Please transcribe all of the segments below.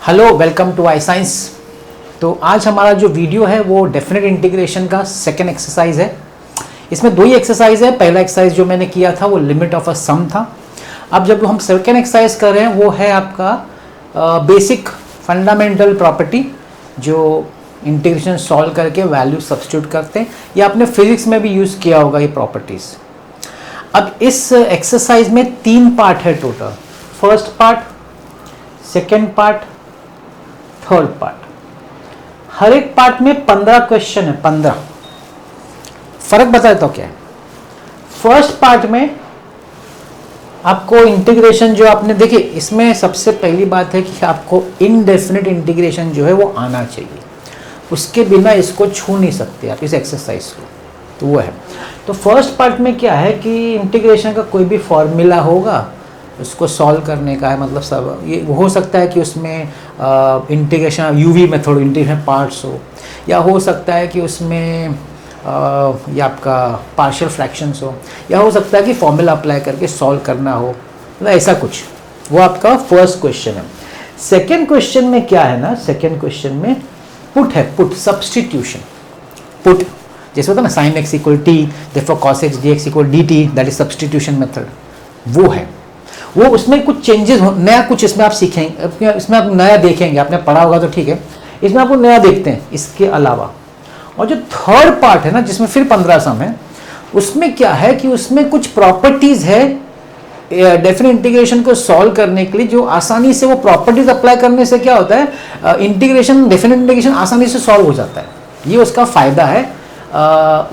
Hello, welcome to I science. तो आज हमारा जो वीडियो है वो डेफिनेट इंटीग्रेशन का सेकेंड एक्सरसाइज है। इसमें दो ही एक्सरसाइज है। पहला एक्सरसाइज जो मैंने किया था वो लिमिट ऑफ अ सम था। अब जब हम सेकेंड एक्सरसाइज कर रहे हैं वो है आपका बेसिक फंडामेंटल प्रॉपर्टी, जो इंटीग्रेशन सॉल्व करके वैल्यू सब्स्टिट्यूट करते हैं। ये आपने फिजिक्स में भी यूज़ किया होगा ये प्रॉपर्टीज़। अब इस एक्सरसाइज में 3 पार्ट है total. First part, second part, third part. हर एक पार्ट में 15 क्वेश्चन है। 15 फर्क बताए तो क्या है। फर्स्ट पार्ट में आपको इंटीग्रेशन जो आपने देखिए, इसमें सबसे पहली बात है कि आपको इनडेफिनिट इंटीग्रेशन जो है वो आना चाहिए। उसके बिना इसको छू नहीं सकते आप, इस एक्सरसाइज को। तो वो है। तो फर्स्ट पार्ट में क्या है कि इंटीग्रेशन का कोई भी फॉर्मूला होगा, उसको सॉल्व करने का है। मतलब सब ये हो सकता है कि उसमें integration UV method, integration parts हो, या हो सकता है कि उसमें ये आपका पार्शियल फ्रैक्शंस हो, या हो सकता है कि फॉर्मूला अप्लाई करके सॉल्व करना हो, मतलब ऐसा कुछ। वो आपका फर्स्ट क्वेश्चन है। सेकेंड क्वेश्चन में क्या है ना, सेकेंड क्वेश्चन में पुट है, पुट सब्स्टिट्यूशन। पुट जैसे होता है ना, sign x equal T, therefore cos x d x equal D T, that is substitution method. वो है वो। उसमें कुछ चेंजेस हो, नया कुछ इसमें आप सीखेंगे, इसमें आप नया देखेंगे। आपने पढ़ा होगा तो ठीक है, इसमें आपको नया देखते हैं इसके अलावा। और जो थर्ड पार्ट है ना, जिसमें फिर 15 सम है, उसमें क्या है कि उसमें कुछ प्रॉपर्टीज है डेफिनेट इंटीग्रेशन को सॉल्व करने के लिए, जो आसानी से वो प्रॉपर्टीज अप्लाई करने से क्या होता है, इंटीग्रेशन, डेफिनेट इंटीग्रेशन आसानी से सॉल्व हो जाता है। ये उसका फायदा है।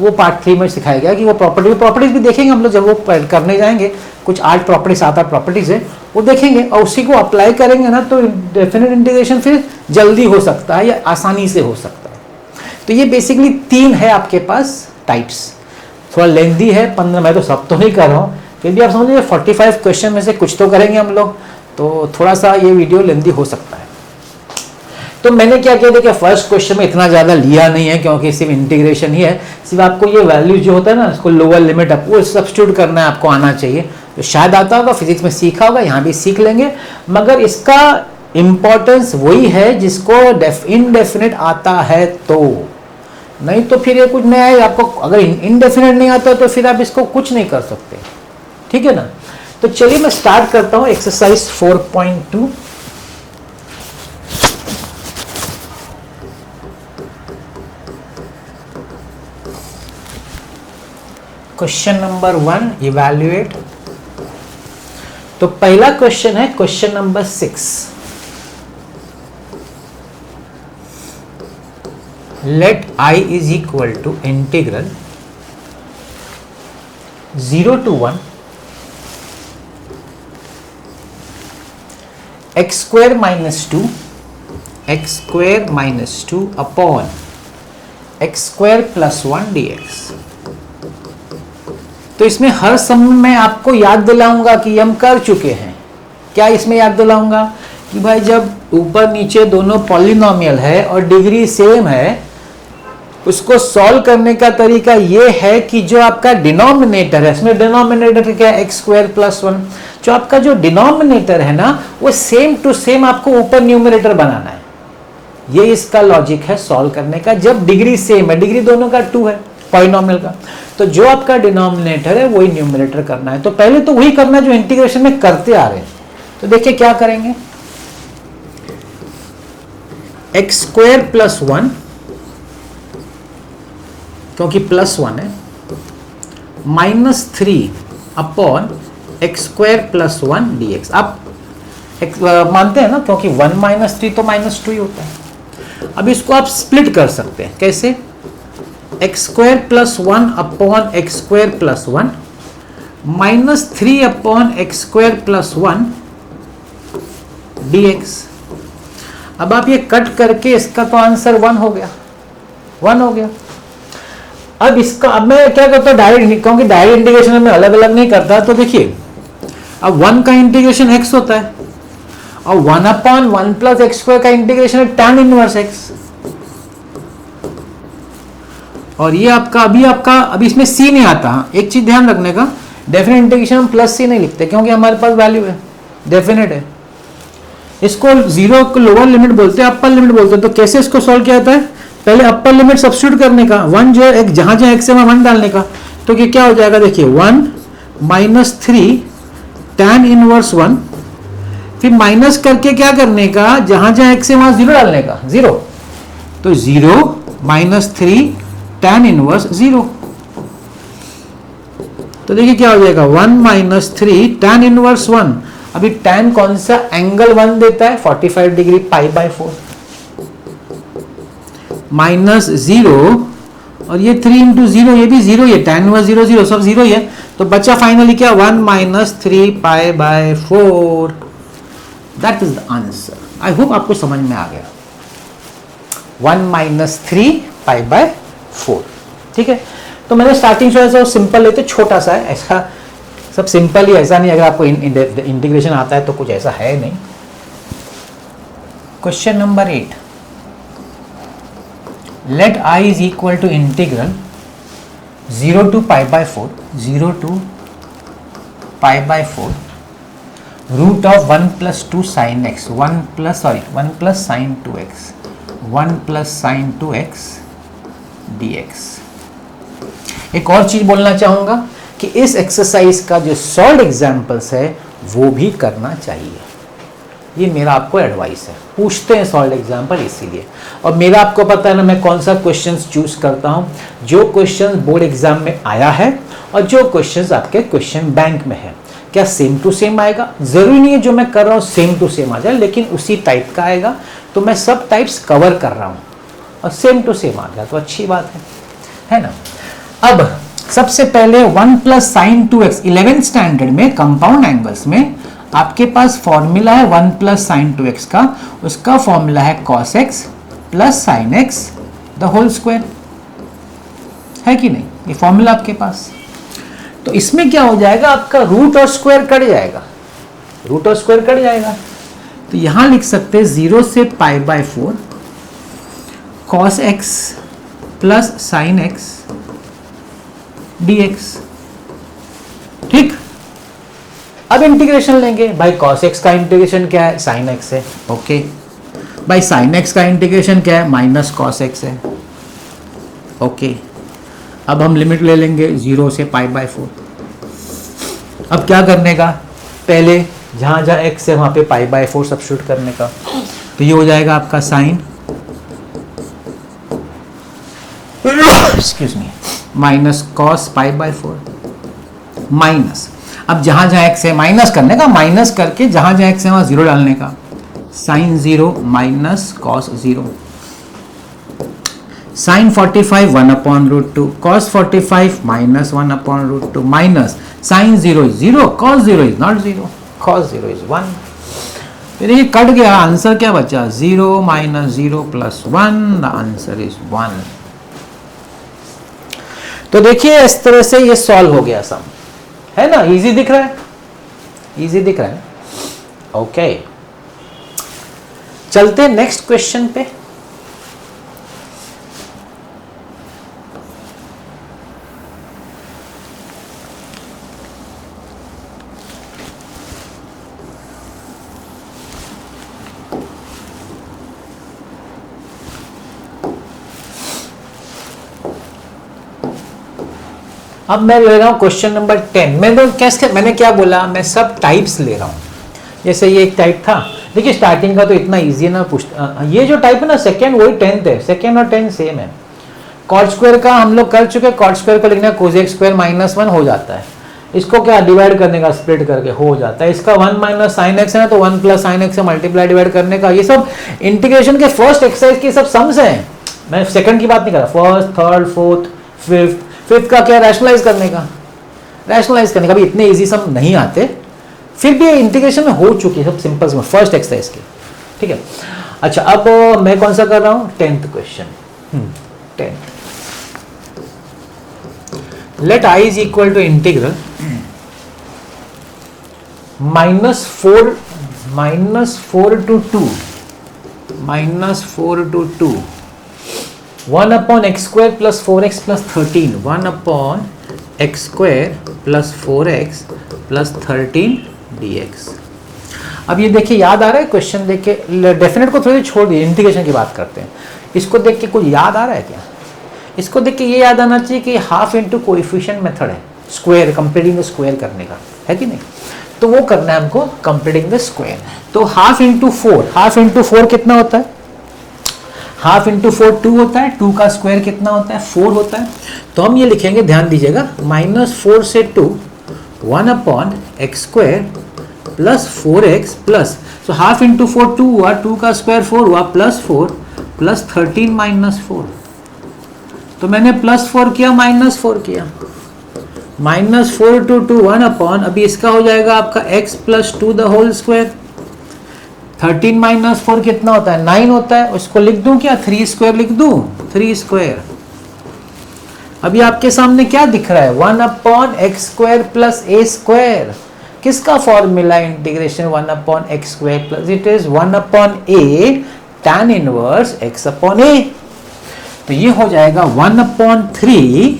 वो पार्ट 3 में सिखाया गया कि वो प्रॉपर्टीज भी देखेंगे हम लोग जब वो करने जाएंगे। कुछ 8 प्रॉपर्टीज, 7-8 प्रॉपर्टीज है, वो देखेंगे और उसी को अप्लाई करेंगे ना, तो डेफिनेट इंटीग्रेशन फिर जल्दी हो सकता है या आसानी से हो सकता है। तो ये बेसिकली 3 है आपके पास टाइप्स। थोड़ा लेंदी है 15, मैं तो सब तो नहीं कर रहा हूँ, फिर भी आप समझिए 45 क्वेश्चन में से कुछ तो करेंगे हम लोग, तो थोड़ा सा ये वीडियो लेंदी हो सकता है। तो मैंने क्या किया, देखिए फर्स्ट क्वेश्चन में इतना ज़्यादा लिया नहीं है, क्योंकि सिर्फ इंटीग्रेशन ही है। सिर्फ आपको ये वैल्यू जो होता है ना, इसको लोअर लिमिट अप, वो सब्स्टिट्यूट करना है, आपको आना चाहिए। तो शायद आता होगा, फिजिक्स में सीखा होगा, यहाँ भी सीख लेंगे। मगर इसका इम्पोर्टेंस वही है जिसको इनडेफिनिट आता है, तो नहीं तो फिर ये कुछ नया है। आपको अगर इनडेफिनिट नहीं आता तो फिर आप इसको कुछ नहीं कर सकते, ठीक है ना। तो चलिए मैं स्टार्ट करता हूँ एक्सरसाइज 4.2। Question number 1, evaluate. तो पहला क्वेश्चन है question number 6। Let I is equal to integral 0 to 1 x square minus 2 upon x square plus 1 dx। तो इसमें हर सम में आपको याद दिलाऊंगा कि हम कर चुके हैं। क्या इसमें याद दिलाऊंगा कि भाई जब ऊपर नीचे दोनों पॉलिनोमियल है और डिग्री सेम है, उसको सॉल्व करने का तरीका ये है कि जो आपका डिनोमिनेटर है, इसमें डिनोमिनेटर क्या है, एक्स स्क्वायर प्लस 1। जो आपका जो डिनोमिनेटर है ना, वो सेम टू सेम आपको ऊपर न्यूमरेटर बनाना है। ये इसका लॉजिक है सॉल्व करने का। जब डिग्री सेम है, डिग्री दोनों का 2 है पॉलिनोमियल का, तो जो आपका डिनोमिनेटर है वही न्यूमरेटर करना है। तो पहले तो वही करना है जो इंटीग्रेशन में करते आ रहे हैं। तो देखिए क्या करेंगे, एक्स स्क्वायर प्लस 1, क्योंकि प्लस 1 है, -3 upon x square plus 1 dx। आप मानते हैं ना, क्योंकि 1 - 3 तो -2 ही होता है। अब इसको आप स्प्लिट कर सकते हैं। कैसे, x square plus 1 upon x square plus 1 -3 upon x square plus 1 dx। अब आप ये कट करके इसका तो आंसर 1 हो गया, 1 हो गया। अब इसका, अब मैं क्या करता हूँ डायरेक्ट, क्योंकि डायरेक्ट इंटीग्रेशन में अलग अलग नहीं करता। तो देखिए, अब 1 का इंटीग्रेशन x होता है, और 1 अपॉन 1 प्लस एक्स स्क्वायर का इंटीग्रेशन है tan इनवर्स x। और ये आपका अभी इसमें c नहीं आता। एक चीज ध्यान रखने का, डेफिनेट इंटीग्रेशन हम प्लस c नहीं लिखते, क्योंकि हमारे पास वैल्यू है, डेफिनेट है। इसको जीरो को लोअर लिमिट बोलते हैं, अपर लिमिट बोलते हैं। तो कैसे इसको सॉल्व किया जाता है, पहले अपर लिमिट सब्स्टिट्यूट करने का, वन जो है जहां जहां एक्स है वहां वन डालने का। तो ये क्या हो जाएगा, देखिए 1 माइनस 3 tan इनवर्स 1, फिर माइनस करके क्या करने का, जहां जहां एक्स है वहां जीरो डालने का, जीरो। तो 0 माइनस 3 tan इनवर्स 0। तो देखिए क्या हो जाएगा, 1 माइनस 3 tan इनवर्स 1। अभी tan कौन सा एंगल 1 देता है, 45 डिग्री, π/4 माइनस 0, और ये 3 इंटू 0, ये भी 0 ही है, tan इनवर्स 0 0 सब 0 ही है। तो बचा फाइनली क्या, 1 minus 3 π/4। That is the answer. I hope आपको समझ में आ गया, 1 माइनस 3 π/4। ठीक है, तो मैंने स्टार्टिंग से सिंपल लेते, छोटा सा है, ऐसा सब सिंपल ही, ऐसा नहीं अगर आपको इंटीग्रेशन आता है तो कुछ ऐसा है नहीं। Question number 8, let I is equal to integral 0 to π/4, 0 to π/4 root of 1 plus 2 sine x, 1 plus sine 2x, 1 plus sine 2x dx। एक और चीज बोलना चाहूंगा कि इस एक्सरसाइज का जो सॉल्व एग्जाम्पल्स है वो भी करना चाहिए, ये मेरा आपको एडवाइस है। पूछते हैं सॉल्व एग्जाम्पल इसीलिए, और मेरा आपको पता है ना मैं कौन सा क्वेश्चंस चूज करता हूं, जो क्वेश्चन बोर्ड एग्जाम में आया है और जो क्वेश्चंस आपके क्वेश्चन बैंक में है। क्या सेम टू सेम आएगा, जरूरी नहीं है जो मैं कर रहा हूं सेम टू सेम आ जाए, लेकिन उसी टाइप का आएगा। तो मैं सब टाइप्स कवर कर रहा हूं और सेम टू सेम आ गया तो अच्छी बात है ना। अब सबसे पहले 1 plus sine 2x, 11th standard में कंपाउंड एंगल्स में आपके पास फॉर्मूला है 1 प्लस साइन 2x का, उसका फॉर्मूला है cos x plus sine x the whole square, है कि नहीं, ये फॉर्मूला आपके पास। तो इसमें क्या हो जाएगा, आपका रूट और स्क्वायर कट जाएगा, रूट और स्क्वायर कट जाएगा। तो यहां लिख सकते हैं 0 से π/4 cos x plus sine x dx। ठीक, अब इंटीग्रेशन लेंगे भाई, cos x का इंटीग्रेशन क्या है, sin x है, ओके भाई। sin x का इंटीग्रेशन क्या है, माइनस cos x है, ओके। अब हम लिमिट ले लेंगे 0 से π/4। अब क्या करने का, पहले जहां जहां x है वहां पे π/4 सब्स्टिट्यूट करने का। तो ये हो जाएगा आपका sine excuse me minus cos π/4 minus, अब जहां जहां x है माइनस करने का, माइनस करके जहां जहां x है वहां 0 डालने का, sine 0 minus cos 0, sine 45 1/√2, cos 45 minus 1/√2, minus sine 0 is 0, cos 0 is not 0, cos 0 is 1। फिर ये कट गया, आंसर क्या बचा, 0 minus 0 plus 1, the answer is 1। तो देखिए इस तरह से ये सॉल्व हो गया सम, है ना, इजी दिख रहा है, इजी दिख रहा है, ओके। चलते नेक्स्ट क्वेश्चन पे। अब मैं ले रहा हूं क्वेश्चन नंबर 10। मैंने क्या बोला, मैं सब टाइप्स ले रहा हूं। जैसे ये एक टाइप था, देखिए स्टार्टिंग का तो इतना इजी है ना, ये जो टाइप है ना सेकेंड, वही 10th है, सेकेंड और 10 सेम है। कॉट स्क्वायर का हम लोग कर चुके, कॉट स्क्वायर को लिखना है कोसेक स्क्वायर माइनस 1 हो जाता है, इसको क्या डिवाइड करने का, स्प्लिट करके हो जाता है। इसका 1 माइनस साइन एक्स है ना, तो 1 प्लस साइन एक्स से मल्टीप्लाई डिवाइड करने का। ये सब इंटीग्रेशन के फर्स्ट एक्सरसाइज के सब सम्स हैं, मैं सेकंड की बात नहीं कर रहा। फर्स्ट, थर्ड, फोर्थ, फिफ्थ का क्या, रैशनलाइज करने का, रैशनलाइज करने का भी इतने इजी सम नहीं आते, फिर भी इंटीग्रेशन में हो चुकी है सब सिंपल में फर्स्ट एक्सरसाइज के, ठीक है। अच्छा अब मैं कौन सा कर रहा हूं, 10th question. 10th, let I is equal to integral -4 to 2 1 upon x square plus 4x plus 13, 1 upon x square plus 4x plus 13 dx। अब ये देखिए याद आ रहा है क्वेश्चन देख के, डेफिनेट को थोड़ी छोड़ दिए, इंटीग्रेशन की बात करते हैं। इसको देख के कुछ याद आ रहा है क्या? इसको देख के ये याद आना चाहिए कि हाफ इंटू कोएफिशिएंट मेथड है, स्क्वायर कंप्लीटिंग द स्क्वायर करने का, है कि नहीं? तो वो करना है हमको कंप्लीटिंग द स्क्वायर। तो हाफ इंटू फोर कितना होता है? हाफ इंटू 4 2 होता है, 2 का स्क्वायर कितना होता है? 4 होता है। तो हम ये लिखेंगे, ध्यान दीजिएगा, -4 से 2 1 upon x square plus 4x plus, so half into 4 2 हुआ, 2 का स्क्वायर 4 हुआ, प्लस 4 प्लस 13 माइनस 4। तो मैंने प्लस 4 किया, माइनस 4 किया, -4 टू 2 1 अपॉन, अभी इसका हो जाएगा आपका x plus 2 the whole square. 13 minus 4 कितना होता है? 9 होता है। उसको लिख दूं क्या? 3 स्क्वायर लिख दूं, 3 स्क्वायर। अभी आपके सामने क्या दिख रहा है? 1 upon x square plus a square. किसका formula integration 1 upon x square plus, it is 1 upon a tan inverse x upon a. तो ये हो जाएगा 1 upon 3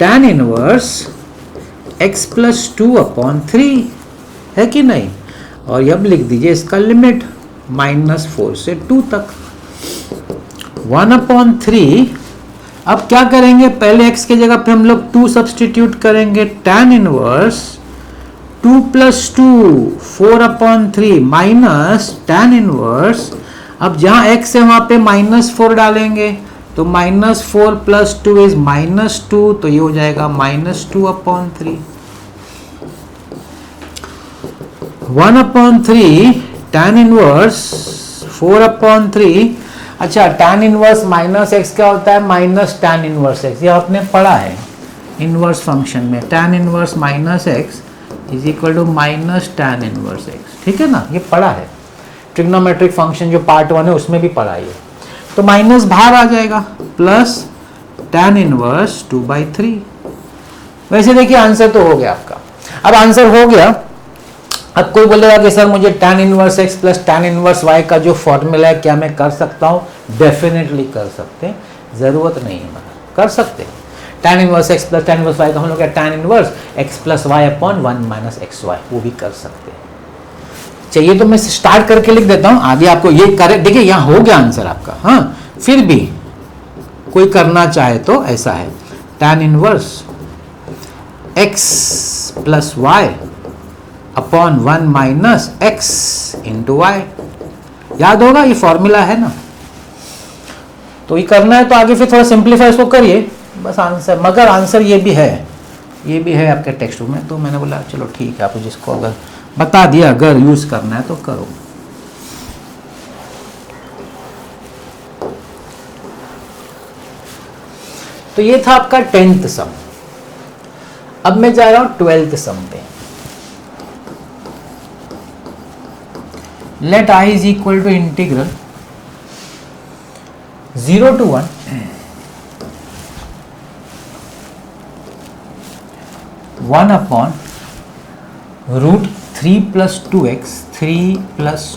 tan inverse x plus 2 upon 3, है कि नहीं? और अब लिख दीजिए इसका लिमिट -4 से 2 तक, 1 अपॉन 3। अब क्या करेंगे? पहले x की जगह पे हम लोग 2 सब्सटीट्यूट करेंगे, tan inverse 2 plus 2 4 upon 3 minus tan inverse, अब जहां x है वहां पे -4 डालेंगे, तो -4 प्लस 2 इज -2, तो ये हो जाएगा -2 upon 3। 1 upon 3 tan inverse 4 upon 3। अच्छा, tan इनवर्स माइनस एक्स क्या होता है? माइनस tan इनवर्स एक्स, ये आपने पढ़ा है इनवर्स फंक्शन में, tan inverse minus x is equal to minus tan inverse x, ठीक है ना? ये पढ़ा है, ट्रिग्नोमेट्रिक फंक्शन जो पार्ट 1 है उसमें भी पढ़ा है। तो माइनस बाहर आ जाएगा, प्लस tan इनवर्स 2/3। वैसे देखिए आंसर तो हो गया आपका। अब आंसर हो गया, अब कोई बोलेगा कि सर मुझे tan inverse x plus tan inverse y का जो फॉर्मूला है क्या मैं कर सकता हूँ? डेफिनेटली कर सकते हैं, जरूरत नहीं है मगर कर सकते हैं। tan inverse x plus tan inverse y का हम लोग क्या, tan inverse x plus y upon 1 minus x y, वो भी कर सकते हैं। चाहिए तो मैं स्टार्ट करके लिख देता हूँ, आगे आपको ये करे। देखिए यहाँ हो गया आंसर आपका, हाँ। फिर भी कोई करना चाहे तो ऐसा है, tan inverse x plus y upon 1 minus x into y. याद होगा ये फॉर्मूला है ना? तो ये करना है तो आगे फिर थोड़ा सिंप्लीफाई इसको करिए, बस आंसर। मगर आंसर ये भी है आपके टेक्स्ट बुक में, तो मैंने बोला चलो ठीक है, आपको जिसको अगर बता दिया, अगर यूज करना है तो करो। तो ये था आपका 10th सम। अब मैं जा रहा हूं 12th सम पे। let I is equal to integral 0 to 1 1 upon root 3 plus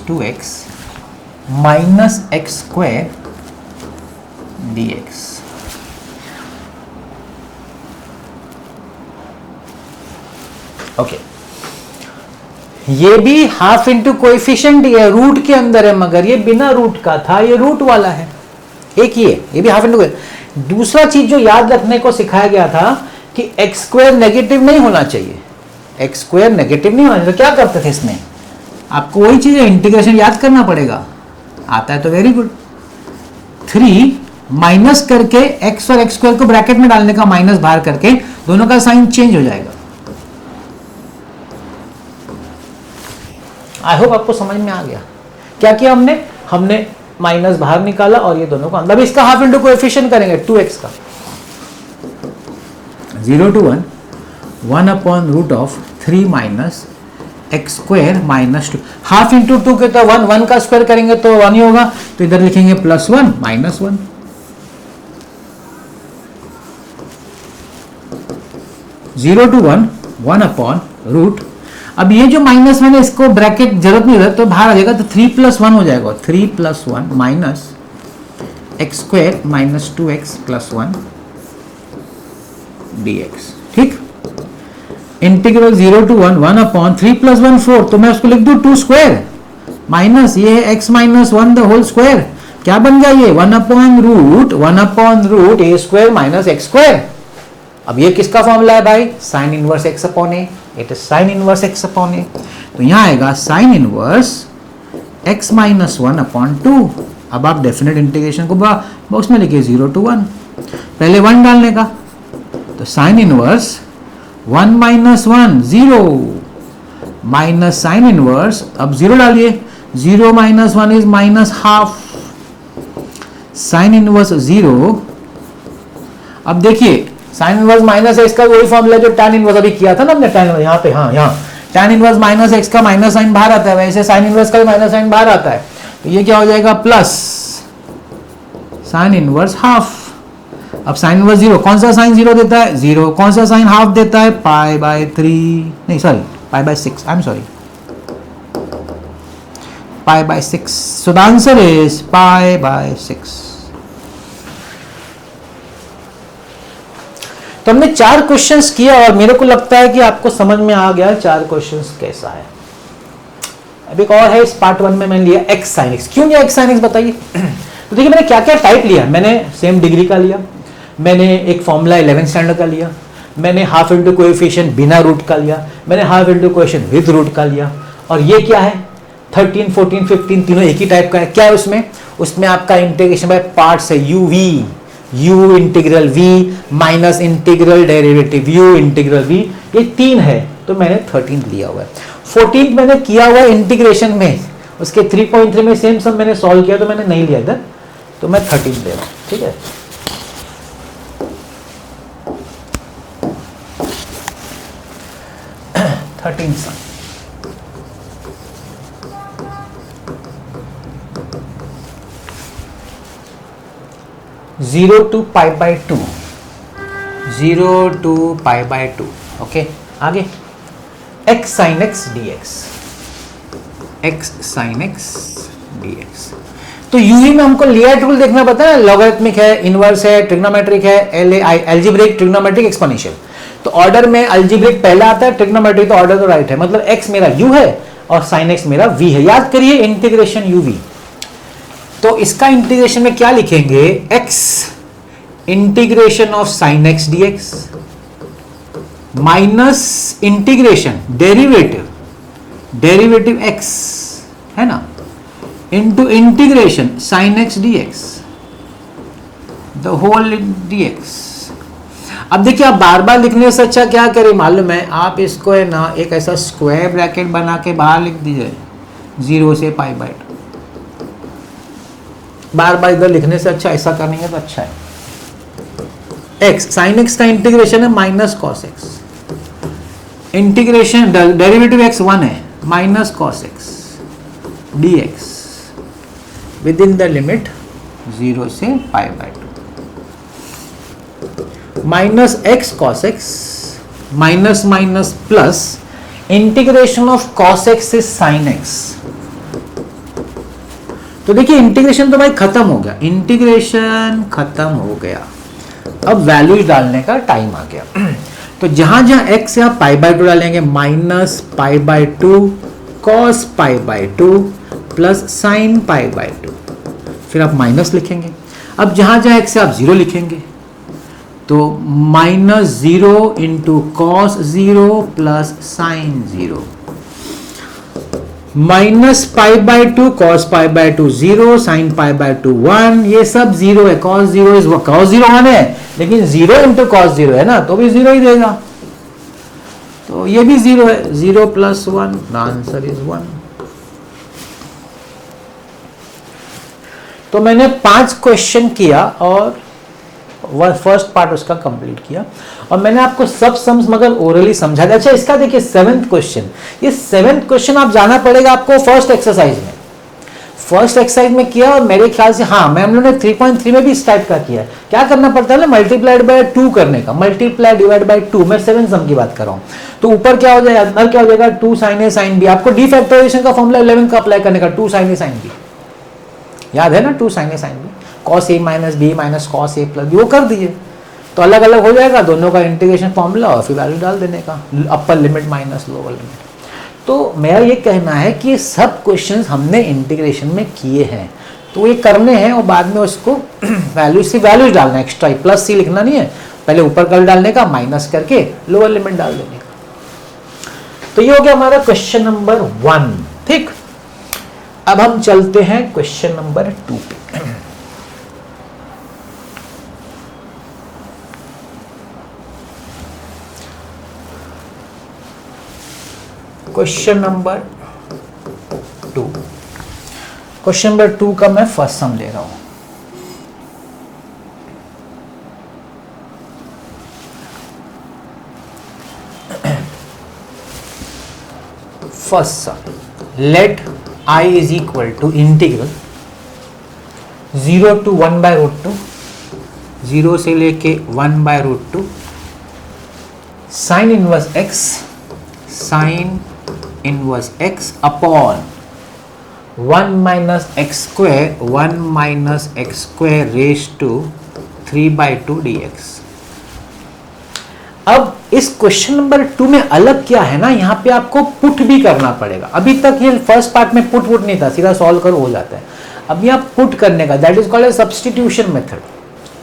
2x minus x square dx। Okay, ये भी हाफ इंटू कोएफिशिएंट है, रूट के अंदर है, मगर ये बिना रूट का था, ये रूट वाला है। एक ये भी हाफ इंटू। दूसरा चीज जो याद रखने को सिखाया गया था कि एक्स स्क्वायर नेगेटिव नहीं होना चाहिए, एक्स स्क्वायर नेगेटिव नहीं होना चाहिए। तो क्या करते थे इसमें? आपको वही चीज है, इंटीग्रेशन याद करना पड़ेगा। आता है तो वेरी गुड। 3 माइनस करके एक्स और एक्स स्क्वायर को ब्रैकेट में डालने का, माइनस बाहर करके, दोनों का साइन चेंज हो जाएगा। आई होप आपको समझ में आ गया। क्या किया हमने माइनस बाहर निकाला और ये दोनों का, मतलब इसका हाफ इंटू कोएफिशिएंट करेंगे 2x का। 0 to 1 1 upon root of 3 minus x square minus 2, half into 2 के तो 1 का स्क्वायर करेंगे तो 1 ही होगा, तो इधर लिखेंगे +1 -1। 0 to 1 1 अपॉन रूट, अब ये जो -1 है इसको ब्रैकेट जरूरत नहीं है तो बाहर आ जाएगा, तो 3 + 1 हो जाएगा, 3 + 1 minus x square minus 2x + 1 dx। ठीक, इंटीग्रल 0 टू 1 1 अपॉन 3 प्लस 1 4, तो मैं उसको लिख दूं 2 स्क्वायर माइनस ये है x minus 1 the whole square, क्या बन गया ये 1 upon root a square minus x square. अब ये किसका फॉर्मूला है भाई, sine inverse x upon a, it is sine inverse x upon a. तो यहां आएगा sine inverse x minus 1 upon 2। अब आप डेफिनेट इंटीग्रेशन को बॉक्स में लिखिए 0 टू 1, पहले 1 डालने का, तो sign inverse 1 minus 1 0 minus sine inverse, अब 0 डालिए, 0 minus 1 is minus half, sine inverse 0। अब देखिए साइन इनवर्स माइनस एक्स का वही फॉर्मूला जो tan इनवर्स अभी किया था ना हमने, tan यहाँ पे, हाँ यहाँ tan इनवर्स माइनस एक्स का माइनस साइन बाहर आता है, वैसे साइन इनवर्स का भी माइनस साइन बाहर आता है, तो ये क्या हो जाएगा प्लस साइन इनवर्स हाफ। अब साइन इनवर्स 0, कौन सा साइन 0 देता है 0, कौन सा साइन हाफ देता है पाई बाय 3, नहीं sorry pi by 6, I am sorry pi by 6, so the answer is pi by 6। तो हमने 4 क्वेश्चंस किया और मेरे को लगता है कि आपको समझ में आ गया 4 क्वेश्चंस कैसा है। अब एक और है, इस पार्ट 1 में मैंने लिया x sin x। क्यों लिया x sin x बताइए। तो देखिए मैंने क्या क्या टाइप लिया, मैंने सेम डिग्री का लिया, मैंने एक फॉर्मूला 11th स्टैंडर्ड का लिया, मैंने हाफ इंटू कोएफिशिएंट बिना रूट का लिया, मैंने half into coefficient with root का लिया, और ये क्या है 13 14 15 तीनों एक ही टाइप का है। क्या है उसमें, उसमें आपका इंटीग्रेशन बाय पार्ट्स है, u integral v minus integral derivative u integral v, ये 3 है, तो मैंने 13 लिया हुआ है। 14 मैंने किया हुआ इंटीग्रेशन में, उसके 3.3 में सेम सम मैंने सॉल्व किया, तो मैंने नहीं लिया इधर, तो मैं 13 ले रहा हूं, ठीक है। सम 0 to pi by 2, 0 to pi by 2, okay. आगे x sin x dx, x sin x dx। तो यूवी में हमको लेआउट रूल देखना पता है, लॉगरिथमिक है, इनवर्स है, ट्रिग्नोमेट्रिक है, एल्जेब्रिक, ट्रिग्नोमेट्रिक, एक्सपोनेंशियल। तो ऑर्डर में अल्जेब्रिक पहला आता है, ट्रिग्नोमेट्रिक तो ऑर्डर तो राइट है, मतलब x मेरा u है और sin x मेरा v है। याद करिए इंटीग्रेशन uv, तो इसका इंटीग्रेशन में क्या लिखेंगे, x integration of sine x dx minus integration derivative x है ना, into integration sine x dx the whole dx। अब देखिए आप बार बार लिखने से अच्छा क्या करें मालूम है, आप इसको है ना एक ऐसा स्क्वायर ब्रैकेट बना के बाहर लिख दीजिए 0 से पाई बाय 2। बार बार इधर लिखने से अच्छा ऐसा करेंगे तो अच्छा है। x साइन x का इंटीग्रेशन है minus cos x, integration derivative x 1 है minus cos x dx with in the limit 0 से pi by 2 minus x cos x minus minus plus integration of cos x से sign x। तो देखिए integration तो भाई खत्म हो गया, इंटीग्रेशन खत्म हो गया, अब वैल्यूज डालने का टाइम आ गया। तो जहां जहां x है आप पाई बाय 2 डालेंगे, minus pi by 2 cos pi by 2 plus sine pi by 2, फिर आप माइनस लिखेंगे। अब जहां जहां x है आप 0 लिखेंगे, तो minus 0 into cos 0 plus sign 0, minus pi by 2 cos pi by 2 0, sine pi by 2 1, ये सब 0 है, कॉस 0 इज कॉस 0 1 है, लेकिन 0 इंटू कॉस 0 है ना, तो भी 0 ही देगा, तो ये भी 0 है, 0 प्लस 1, द आंसर इज 1। तो मैंने 5 क्वेश्चन किया और फर्स्ट पार्ट उसका कंप्लीट किया, और मैंने आपको सब सम्स मगर ओरली समझा दिया। अच्छा इसका देखिए 7th क्वेश्चन, ये 7th क्वेश्चन आप जाना पड़ेगा आपको फर्स्ट एक्सरसाइज में किया, और मेरे ख्याल से हाँ मैं हम लोगों ने 3.3 में भी इस टाइप का किया है। क्या करना पड़ता है ना, मल्टीप्लाइड बाय 2 करने का, मल्टीप्लाई डिवाइड बाय 2, मैं 7 सम की बात कर रहा हूँ। तो ऊपर क्या हो जाएगा, अंदर क्या हो जाएगा 2 sin a sin b, आपको डी फैक्टराइजेशन का फॉर्मूला 11 का अप्लाई करने का, 2 sin a sin b याद है ना, 2 sin a sin b, cos a minus B minus cos a plus B, वो कर दिए। तो अलग अलग हो जाएगा दोनों का इंटीग्रेशन फॉर्मूला और फिर वैल्यू डाल देने का, upper limit minus lower limit. तो मेरा ये कहना है कि ये सब क्वेश्चंस हमने इंटीग्रेशन में किए हैं, तो ये करने हैं और बाद में उसको वैल्यू से वैल्यूज डालना है, एक्स्ट्रा प्लस सी लिखना नहीं है, पहले ऊपर कर डालने का, माइनस करके लोअर लिमिट डाल देने का। तो ये हो गया हमारा क्वेश्चन नंबर 1। ठीक, अब हम चलते हैं क्वेश्चन नंबर 2 पे। क्वेश्चन नंबर 2, क्वेश्चन नंबर 2 का मैं फर्स्ट सम ले रहा हूं। First sum, let I is equal to integral 0 to 1 by root 2, 0 से लेके 1 by root 2 sin inverse x upon 1 minus x square raised to 3 by 2 dx। अब इस क्वेश्चन नंबर 2 में अलग क्या है ना, यहाँ पे आपको पुट भी करना पड़ेगा। अभी तक ये फर्स्ट पार्ट में पुट नहीं था, सीधा सॉल्व करो हो जाता है। अब यहाँ पुट करने का, that is called a substitution method.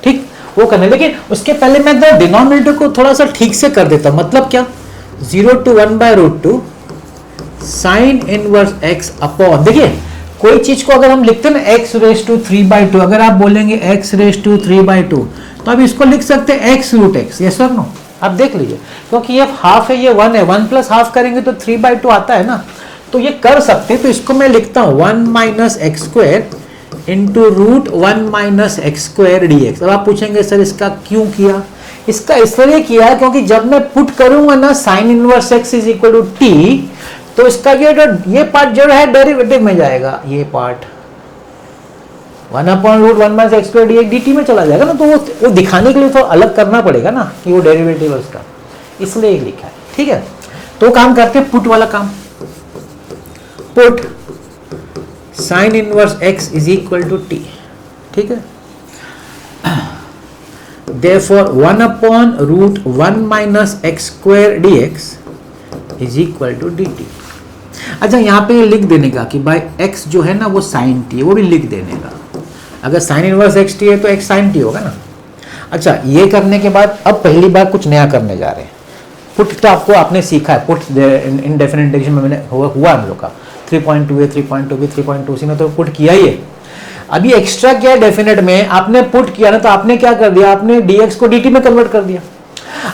ठीक, वो करने, लेकिन उसके पहले मैं डिनोमिनेटर को थोड़ा सा ठीक से कर देता हूँ। मतलब क्या, 0 to 1 by root 2 sign inverse x upon, देखिए कोई चीज को अगर हम लिखते हैं ना x रेज टू 3 by 2, अगर आप बोलेंगे x रेज टू 3 by 2 तो आप इसको लिख सकते हैं x रूट x, यस और नो। आप देख लीजिए, क्योंकि ये हाफ है, ये 1 है, 1 प्लस हाफ करेंगे तो 3 by 2 आता है ना, तो ये कर सकते हैं। तो इसको मैं लिखता हूं 1 minus x square into root 1 minus x square d x. अब आप पूछेंगे सर इसका क्यों किया, इसका इसलिए किया क्योंकि जब मैं पुट करूंगा ना sine inverse x is equal to t, तो इसका ये पार्ट जो है डेरिवेटिव में जाएगा, ये part 1 upon root 1 minus x square d x dt में चला जाएगा ना, तो वो दिखाने के लिए तो अलग करना पड़ेगा ना कि वो डेरिवेटिव है उसका, इसलिए ये लिखा है। ठीक है, तो काम करते हैं पुट वाला काम। Put sine inverse x is equal to t. ठीक है, therefore 1 upon root 1 minus x square d x is equal to d t. अच्छा, यहाँ पे लिख देने का कि भाई x जो है ना वो साइन टी है, वो भी लिख देने का। अगर साइन इनवर्स एक्स टी है तो x साइन टी होगा ना। अच्छा, ये करने के बाद अब पहली बार कुछ नया करने जा रहे हैं। पुट तो आपको आपने सीखा है, पुट इंडेफिनिट इंटीग्रेशन में मैंने हुआ हम लोग का 3.2 है, 3.2 भी 3.2 में तो पुट किया ही है। अभी एक्स्ट्रा क्या है, डेफिनेट में आपने पुट किया ना, तो आपने क्या कर दिया, आपने dx को dt में कन्वर्ट कर दिया।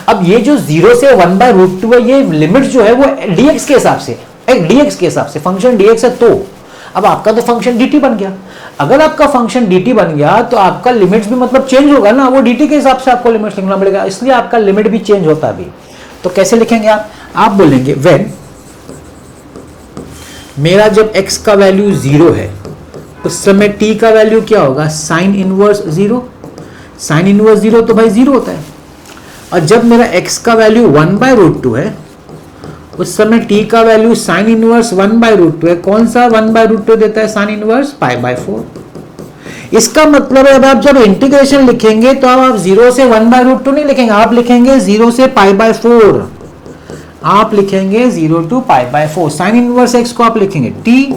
अब ये जो 0 से 1 by रूट 2 है, ये लिमिट जो है वो dx के हिसाब से, dx के हिसाब से फंक्शन dx है, तो अब आपका तो फंक्शन dt बन गया। अगर आपका फंक्शन dt बन गया तो आपका लिमिट्स भी मतलब चेंज होगा ना, वो dt के हिसाब से आपको लिमिट्स लिखना पड़ेगा, इसलिए आपका लिमिट भी चेंज होता है अभी। तो कैसे लिखेंगे आप बोलेंगे व्हेन मेरा जब x का वैल्यू 0 है उस समय t का वैल्यू क्या होगा, साइन इनवर्स 0। साइन इनवर्स 0 तो भाई 0 होता है। और जब मेरा x का वैल्यू 1 by रूट 2 है उस समय t का value sine inverse 1 by root 2 है। कौन सा 1 by रूट 2 देता है, साइन इनवर्स पाई बाय 4। इसका मतलब है अब आप जब इंटीग्रेशन लिखेंगे तो आप 0 से 1 by रूट 2 नहीं लिखेंगे, आप लिखेंगे 0 से पाई बाय 4। आप लिखेंगे 0 to pi by 4। Sine inverse x को आप लिखेंगे t।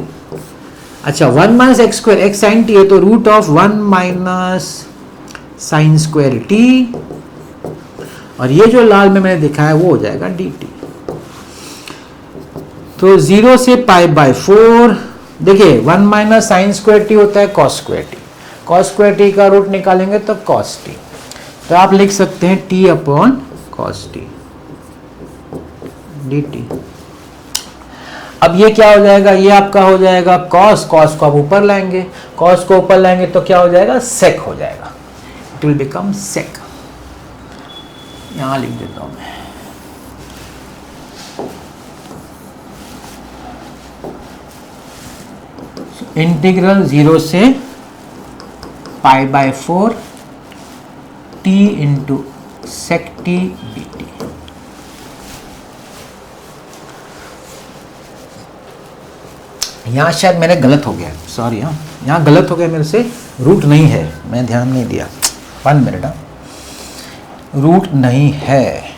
अच्छा, 1 minus x square, x sine t है तो root of 1 minus sine square t, और ये जो लाल में मैंने दिखाया है वो हो जाएगा डी टी। तो 0 से पाई बाय 4, देखिए 1 माइनस साइन स्क्वायर टी होता है cos square T, cos square T का रूट निकालेंगे तो कॉस टी, तो आप लिख सकते हैं T upon cos T d t. अब ये क्या हो जाएगा, ये आपका हो जाएगा कॉस, कॉस को आप ऊपर लाएंगे, कॉस को ऊपर लाएंगे तो क्या हो जाएगा, सेक हो जाएगा, इट विल बिकम सेक। यहां लिख देता हूं मैं, इंटीग्रल 0 से pi by 4 t into sec t d t. यहाँ शायद मेरे गलत हो गया, सॉरी, हाँ यहाँ गलत हो गया मेरे से, रूट नहीं है, मैं ध्यान नहीं दिया। 1 मिनट। रूट नहीं है।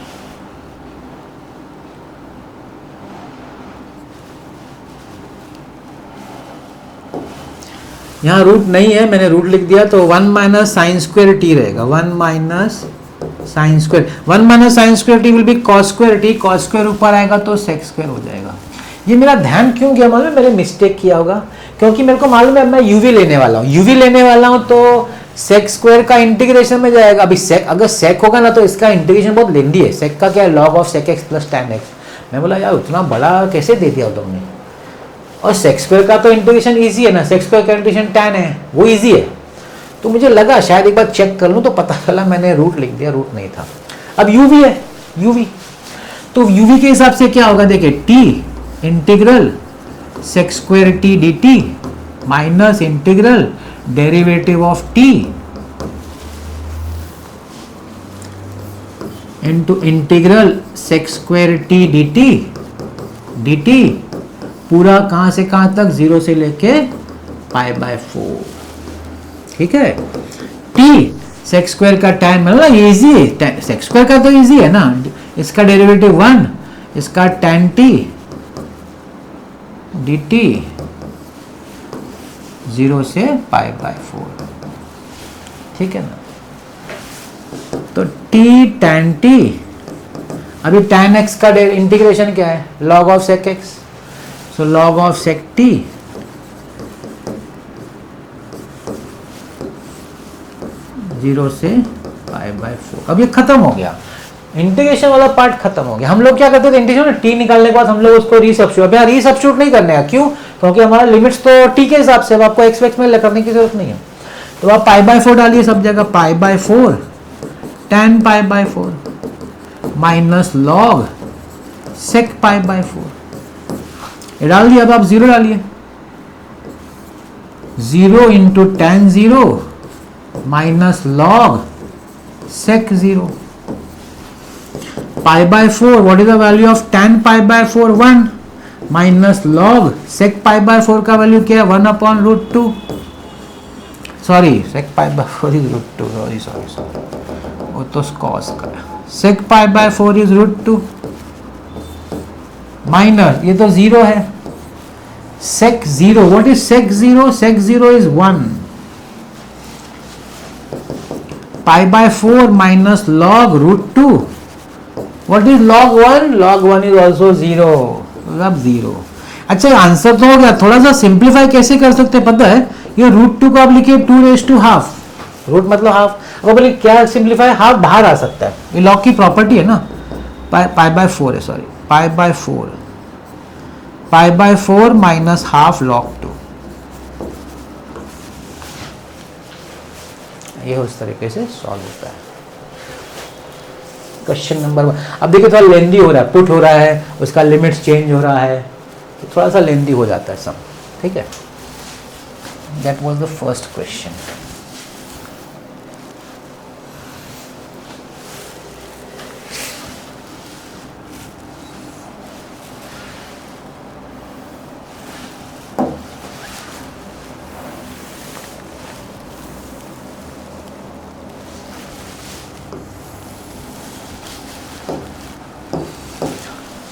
यहाँ रूट नहीं है, मैंने रूट लिख दिया, तो 1 माइनस साइन स्क्वायर टी रहेगा, 1 minus sine square, 1 minus sine square T will be cos square T, cos square ऊपर आएगा तो सेक स्क्वायर हो जाएगा। ये मेरा ध्यान क्यों गया मालूम है, मैंने मिस्टेक किया होगा, क्योंकि मेरे को मालूम है मैं यूवी लेने वाला हूँ, यूवी लेने वाला हूँ तो सेक स्क्वायर का इंटीग्रेशन में जाएगा। अभी सेक, अगर सेक होगा ना तो इसका इंटीग्रेशन बहुत लेंदी है, सेक का क्या है, log of sec x plus tan x. मैं बोला यार उतना बड़ा कैसे दे दिया तुमने, और सेक स्क्वायर का तो इंटीग्रेशन इजी है ना, सेक स्क्वायर का इंटीग्रेशन टैन है, वो इजी है। तो मुझे लगा शायद एक बार चेक कर लूँ, तो पता चला मैंने रूट लिख दिया, रूट नहीं था। अब यूवी है, यूवी, तो यूवी के हिसाब से क्या होगा, देखिए t integral sec square t d t minus integral derivative of t into integral sec square t d t d t, पूरा कहां से कहां तक, 0 से लेके π/4, ठीक है। टी सेक स्क्वायर का टैन मतलब इजी है, सेक स्क्वायर का तो इजी है ना, इसका डेरिवेटिव 1, इसका टैन टी डी टी 0 से π/4, ठीक है ना। तो टी टैन टी, अभी टैन एक्स का इंटीग्रेशन क्या है, log of sec x, so log of sec t zero से π/4। अब ये खत्म हो गया, इंटीग्रेशन वाला पार्ट खत्म हो गया। हम लोग क्या करते थे, इंटीग्रेशन टी निकालने के बाद हम लोग उसको रीसब्स्टिट्यूट, अब यहाँ रीसब्स्टिट्यूट नहीं करने हैं, क्यों, क्योंकि हमारा लिमिट्स तो टी के हिसाब से, अब आपको एक्स वैक्स में करने की जरूरत नहीं है। तो आप π/4 डालिए सब जगह, π/4 tan π/4 माइनस लॉग सेक π/4, ये डाल दिया। अब आप 0 डालिए, 0 into tan 0 minus log sec 0 π/4, what is the value of tan π/4, 1 minus log sec π/4 का वैल्यू क्या है, 1/√2, सॉरी सेक π/4 इज √2, सॉरी वो तो कॉस का, सेक π/4 इज √2 माइनस, ये तो 0 है, sec 0, what is sec 0, sec 0 is 1, π/4 minus log √2, what is log 1, log 1 is also 0, अब 0। अच्छा आंसर तो हो गया, थोड़ा सा सिंप्लीफाई कैसे कर सकते हैं पता है, ये √2 को आप लिखिए 2⁻², रूट मतलब हाफ, अब बोले क्या सिंप्लीफाई, हाफ बाहर आ सकता है, ये लॉग की प्रॉपर्टी है ना, π/4 है, सॉरी π/4 माइनस हाफ log 2, ये उस तरीके से सॉल्व होता है क्वेश्चन नंबर 1। अब देखिए थोड़ा लेंदी हो रहा है, पुट हो रहा है, उसका लिमिट्स चेंज हो रहा है, तो थोड़ा सा लेंदी हो जाता है सब, ठीक है। That was the first question.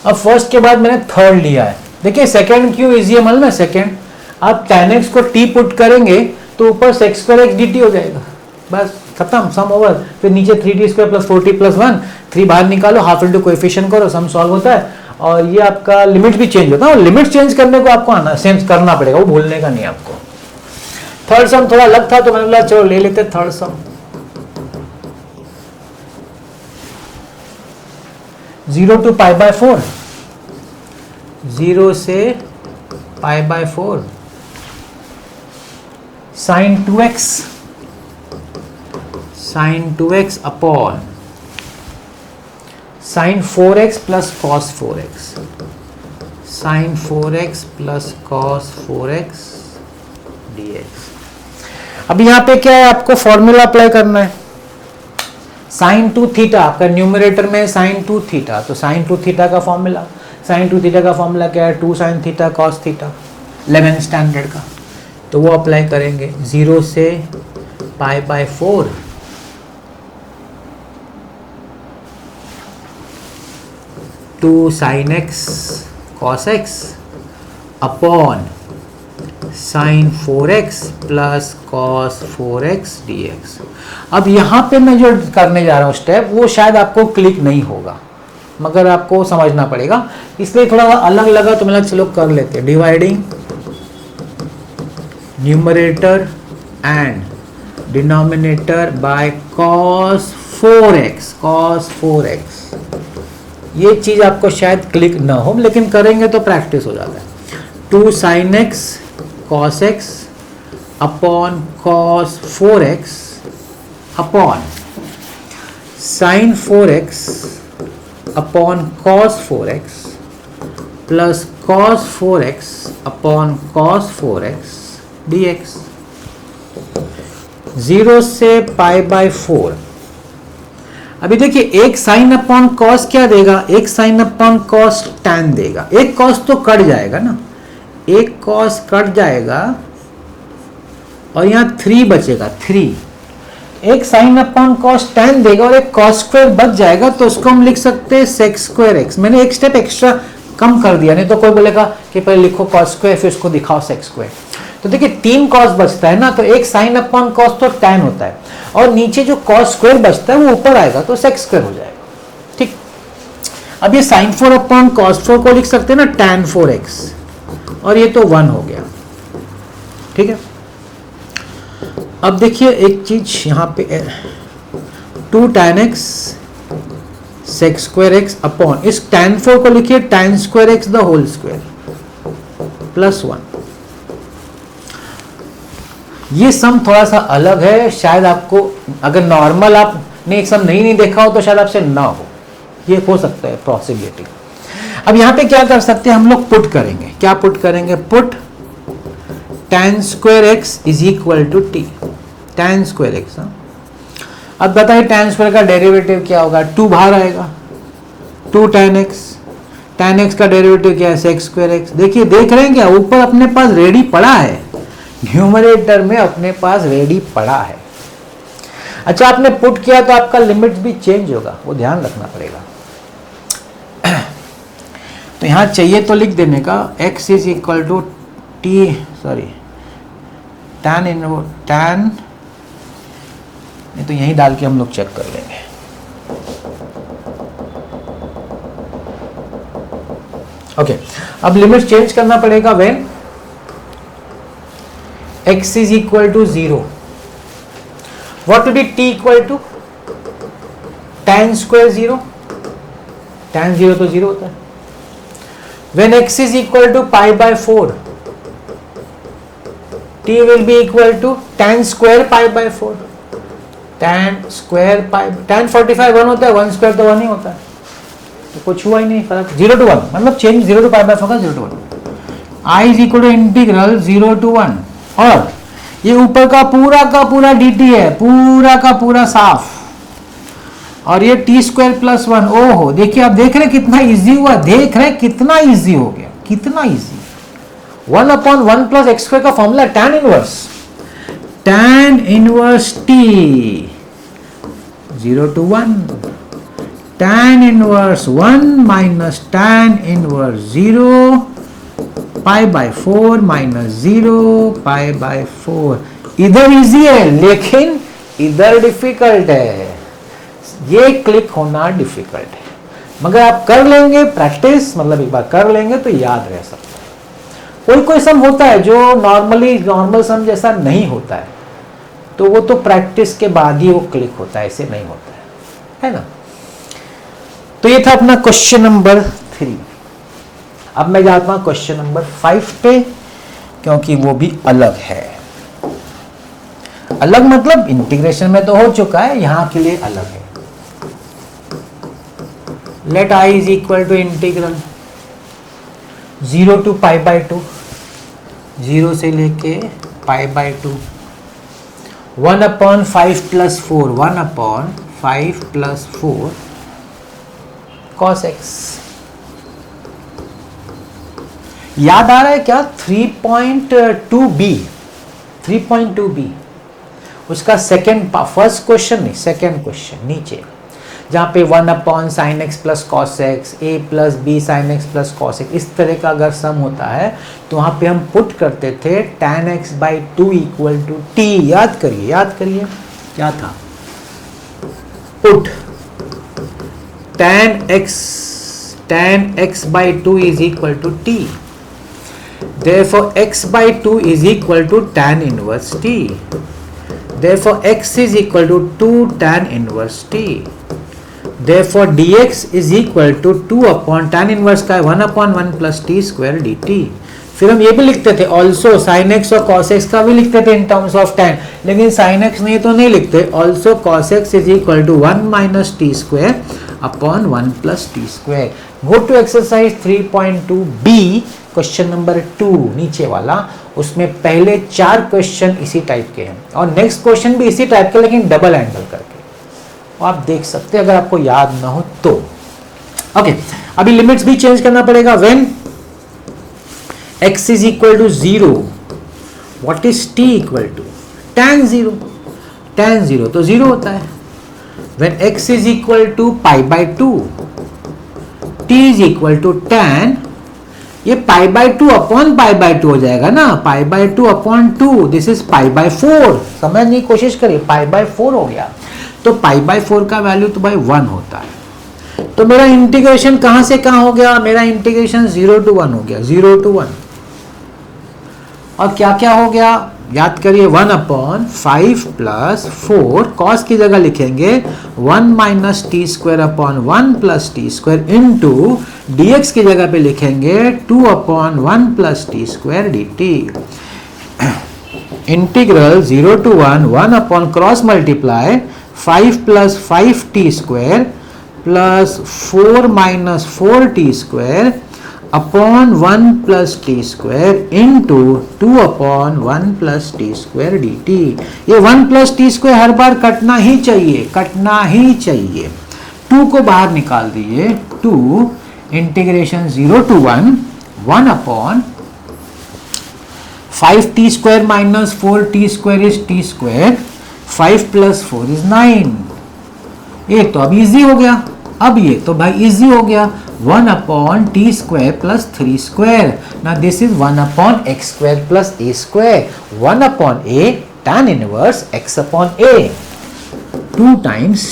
अब फर्स्ट के बाद मैंने थर्ड लिया है, देखिए सेकंड क्यों इजी है मालूम है, सेकंड आप tan x को t पुट करेंगे तो ऊपर sec स्क्वायर x dt हो जाएगा, बस खत्म, सम ओवर। फिर नीचे 3t² प्लस 4t प्लस 1, 3 बाहर निकालो, हाफ इंटू कोएफिशिएंट करो, सम सॉल्व होता है, और ये आपका लिमिट भी चेंज होता है। और लिमिट चेंज करने को आपको आना सेंस करना पड़ेगा, वो भूलने का नहीं आपको। थर्ड सम थोड़ा अलग था तो मैंने बोला चलो ले लेते थर्ड सम। 0 to π/4, 0 से π/4 sin 2x upon sin 4x plus cos 4x, sin 4x plus cos 4x dx। अब यहाँ पे क्या है, आपको फॉर्मूला अप्लाई करना है, sin 2 थीटा, आपका न्यूमरेटर में sin 2 थीटा, तो sin 2 थीटा का फॉर्मूला, sin 2 थीटा का फॉर्मूला क्या है, 2 sin theta cos theta, 11 standard का, तो वो अप्लाई करेंगे। 0 से π/4 2 sin x cos x upon sin 4x plus cos 4x dx। अब यहाँ पे मैं जो करने जा रहा हूँ स्टेप, वो शायद आपको क्लिक नहीं होगा, मगर आपको समझना पड़ेगा, इसलिए थोड़ा अलग लगा तो मैं चलो कर लेते हैं। Dividing numerator and denominator by cos 4x। ये चीज आपको शायद क्लिक ना हो, लेकिन करेंगे तो प्रैक्टिस हो जाता है। 2 sin x cos x upon cos 4x upon sin 4x upon cos 4x plus cos 4x upon cos 4x dx। 0 से पाई बाय 4। अभी देखिए एक साइन अपॉन कॉस क्या देगा, एक साइन अपॉन कॉस टैन देगा। एक कॉस तो कट जाएगा ना, एक कॉस कट जाएगा और यहां 3 बचेगा, 3। एक साइन अपॉन कॉस टैन देगा और एक कॉस स्क्वायर बच जाएगा, तो उसको हम लिख सकते हैं सेक स्क्वायर एक्स। मैंने एक स्टेप एक्स्ट्रा कम कर दिया, नहीं तो कोई बोलेगा कि पहले लिखो कॉस स्क्वायर फिर उसको दिखाओ सेक स्क्वायर। तो देखिए 3 कॉस बचता है ना, तो एक साइन अपॉन कॉस तो टैन होता है, और नीचे जो कॉस स्क्वायर बचता है वो ऊपर आएगा तो सेक स्क्वायर हो जाएगा। ठीक, अब ये साइन 4 अपॉन कॉस 4 को लिख सकते हैं ना टैन 4x, और ये तो 1 हो गया। ठीक है, अब देखिए एक चीज यहां पे 2 tan x sec square x upon इस tan 4 को लिखिए tan square x the whole square plus 1। ये सम थोड़ा सा अलग है, शायद आपको अगर नॉर्मल आपने एक सम नहीं देखा हो तो शायद आपसे ना हो, ये हो सकता है पॉसिबिलिटी। अब यहां पे क्या कर सकते हैं हम लोग, पुट करेंगे। क्या पुट करेंगे, put tan square x is equal to t, tan square x। अब बताइए tan स्क्वायर का डेरिवेटिव क्या होगा, 2 बाहर आएगा, 2 tan x का डेरिवेटिव क्या है, सेक स्क्वायर x। देखिए देख रहे हैं क्या, ऊपर अपने पास रेडी पड़ा है, न्यूमरेटर में अपने पास रेडी पड़ा है। अच्छा, आपने पुट किया तो आपका लिमिट भी चेंज होगा, वो ध्यान रखना पड़ेगा। तो यहां चाहिए तो लिख देने का x is equal to tan नहीं तो यहीं डाल के हम लोग चेक कर लेंगे। ओके, अब लिमिट चेंज करना पड़ेगा when x is equal to 0. What will be t equal to? Tan square 0. Tan 0 तो 0 होता है। When x is equal to pi by 4, t will be equal to tan square pi by 4. Tan square pi, tan 45 1 होता है, 1 square तो 1 ही होता है, तो कुछ हुआ ही नहीं फर्क। 0 to 1 मतलब चेंज 0 to pi by 4 का 0 to 1। I is equal to integral 0 to 1, और ये ऊपर का पूरा dt है, पूरा का पूरा साफ, और ये टी स्क्वायर प्लस 1। ओहो, देखिए आप देख रहे हैं कितना इजी हुआ, देख रहे हैं कितना इजी हो गया, कितना easy. 1 upon 1 plus x square का formula tan inverse t 0 to 1, tan inverse 1 minus tan inverse 0 pi by 4 minus 0 pi by 4। इधर इजी है लेकिन इधर डिफिकल्ट है, ये क्लिक होना डिफिकल्ट है, मगर आप कर लेंगे प्रैक्टिस, मतलब एक बार कर लेंगे तो याद रह सकता है। कोई सम होता है जो नॉर्मल सम जैसा नहीं होता है, तो वो तो प्रैक्टिस के बाद ही वो क्लिक होता है, ऐसे नहीं होता है ना। तो ये था अपना क्वेश्चन नंबर 3। अब मैं जाता हूं क्वेश्चन नंबर 5 पे, क्योंकि वो भी अलग है। अलग मतलब इंटीग्रेशन में तो हो चुका है, यहां के लिए अलग है। Let i is equal to integral 0 to pi by 2, 0 से लेके pi by 2, 1 upon 5 plus 4, 1 upon 5 plus 4 cos x। याद आ रहा है क्या, 3.2b उसका सेकेंड, फर्स्ट क्वेश्चन नहीं, सेकेंड क्वेश्चन नीचे जहाँ पे 1 upon sine x plus cos x, a plus b sine x plus cos x, इस तरह का अगर सम होता है तो वहाँ पे हम पुट करते थे tan x by 2 equal to t. याद करिए क्या था, put tan x by 2 is equal to t. Therefore x by 2 is equal to tan inverse t. Therefore x is equal to 2 tan inverse t. Therefore dx is equal to 2 upon tan inverse का 1 upon 1 plus t square dt. फिर हम ये भी लिखते थे also sin x और cos x का भी लिखते थे इन टर्म्स ऑफ tan, लेकिन sin x नहीं तो नहीं लिखते, also cos x is equal to 1 minus t square upon 1 plus t square. Go to exercise 3.2b question number 2 नीचे वाला, उसमें पहले 4 क्वेश्चन इसी टाइप के हैं और नेक्स्ट क्वेश्चन भी इसी टाइप के लेकिन डबल एंगल करके, आप देख सकते हैं अगर आपको याद ना हो तो। ओके, अभी लिमिट्स भी चेंज करना पड़ेगा। When x is equal to 0, what is t equal to? tan 0, tan 0 तो 0 होता है। when x is equal to pi by 2, t is equal to tan, ये pi by 2 upon pi by 2 हो जाएगा ना, pi by 2 upon 2, this is pi by 4, समझने की कोशिश करिए, pi by 4 हो गया, तो pi by 4 का वैल्यू तो भाई 1 होता है। तो मेरा इंटीग्रेशन कहां से कहां हो गया, मेरा इंटीग्रेशन 0 to 1 हो गया, 0 to 1, और क्या क्या हो गया याद करिए, 1 अपॉन 5 प्लस 4, कॉस की जगह लिखेंगे 1 minus t square upon 1 plus T square into dx की जगह पे लिखेंगे 2 upon 1 plus T square dt। Integral 0 to 1, 1 upon cross multiply 5 plus 5 T square plus 4 minus 4 T square upon 1 plus T square into 2 upon 1 plus T square D T. ये 1 plus T square हर बार कटना ही चाहिए, 2 को बाहर निकाल दीजिए, 2 integration 0 to 1, 1 upon 5 T square minus 4 T square is T square, 5 plus 4 is 9। ये तो अब इजी हो गया, अब ये तो भाई इजी हो गया, 1 upon t square plus 3 square, ना this is 1 upon x square plus a square, 1 upon a tan inverse x upon a, 2 times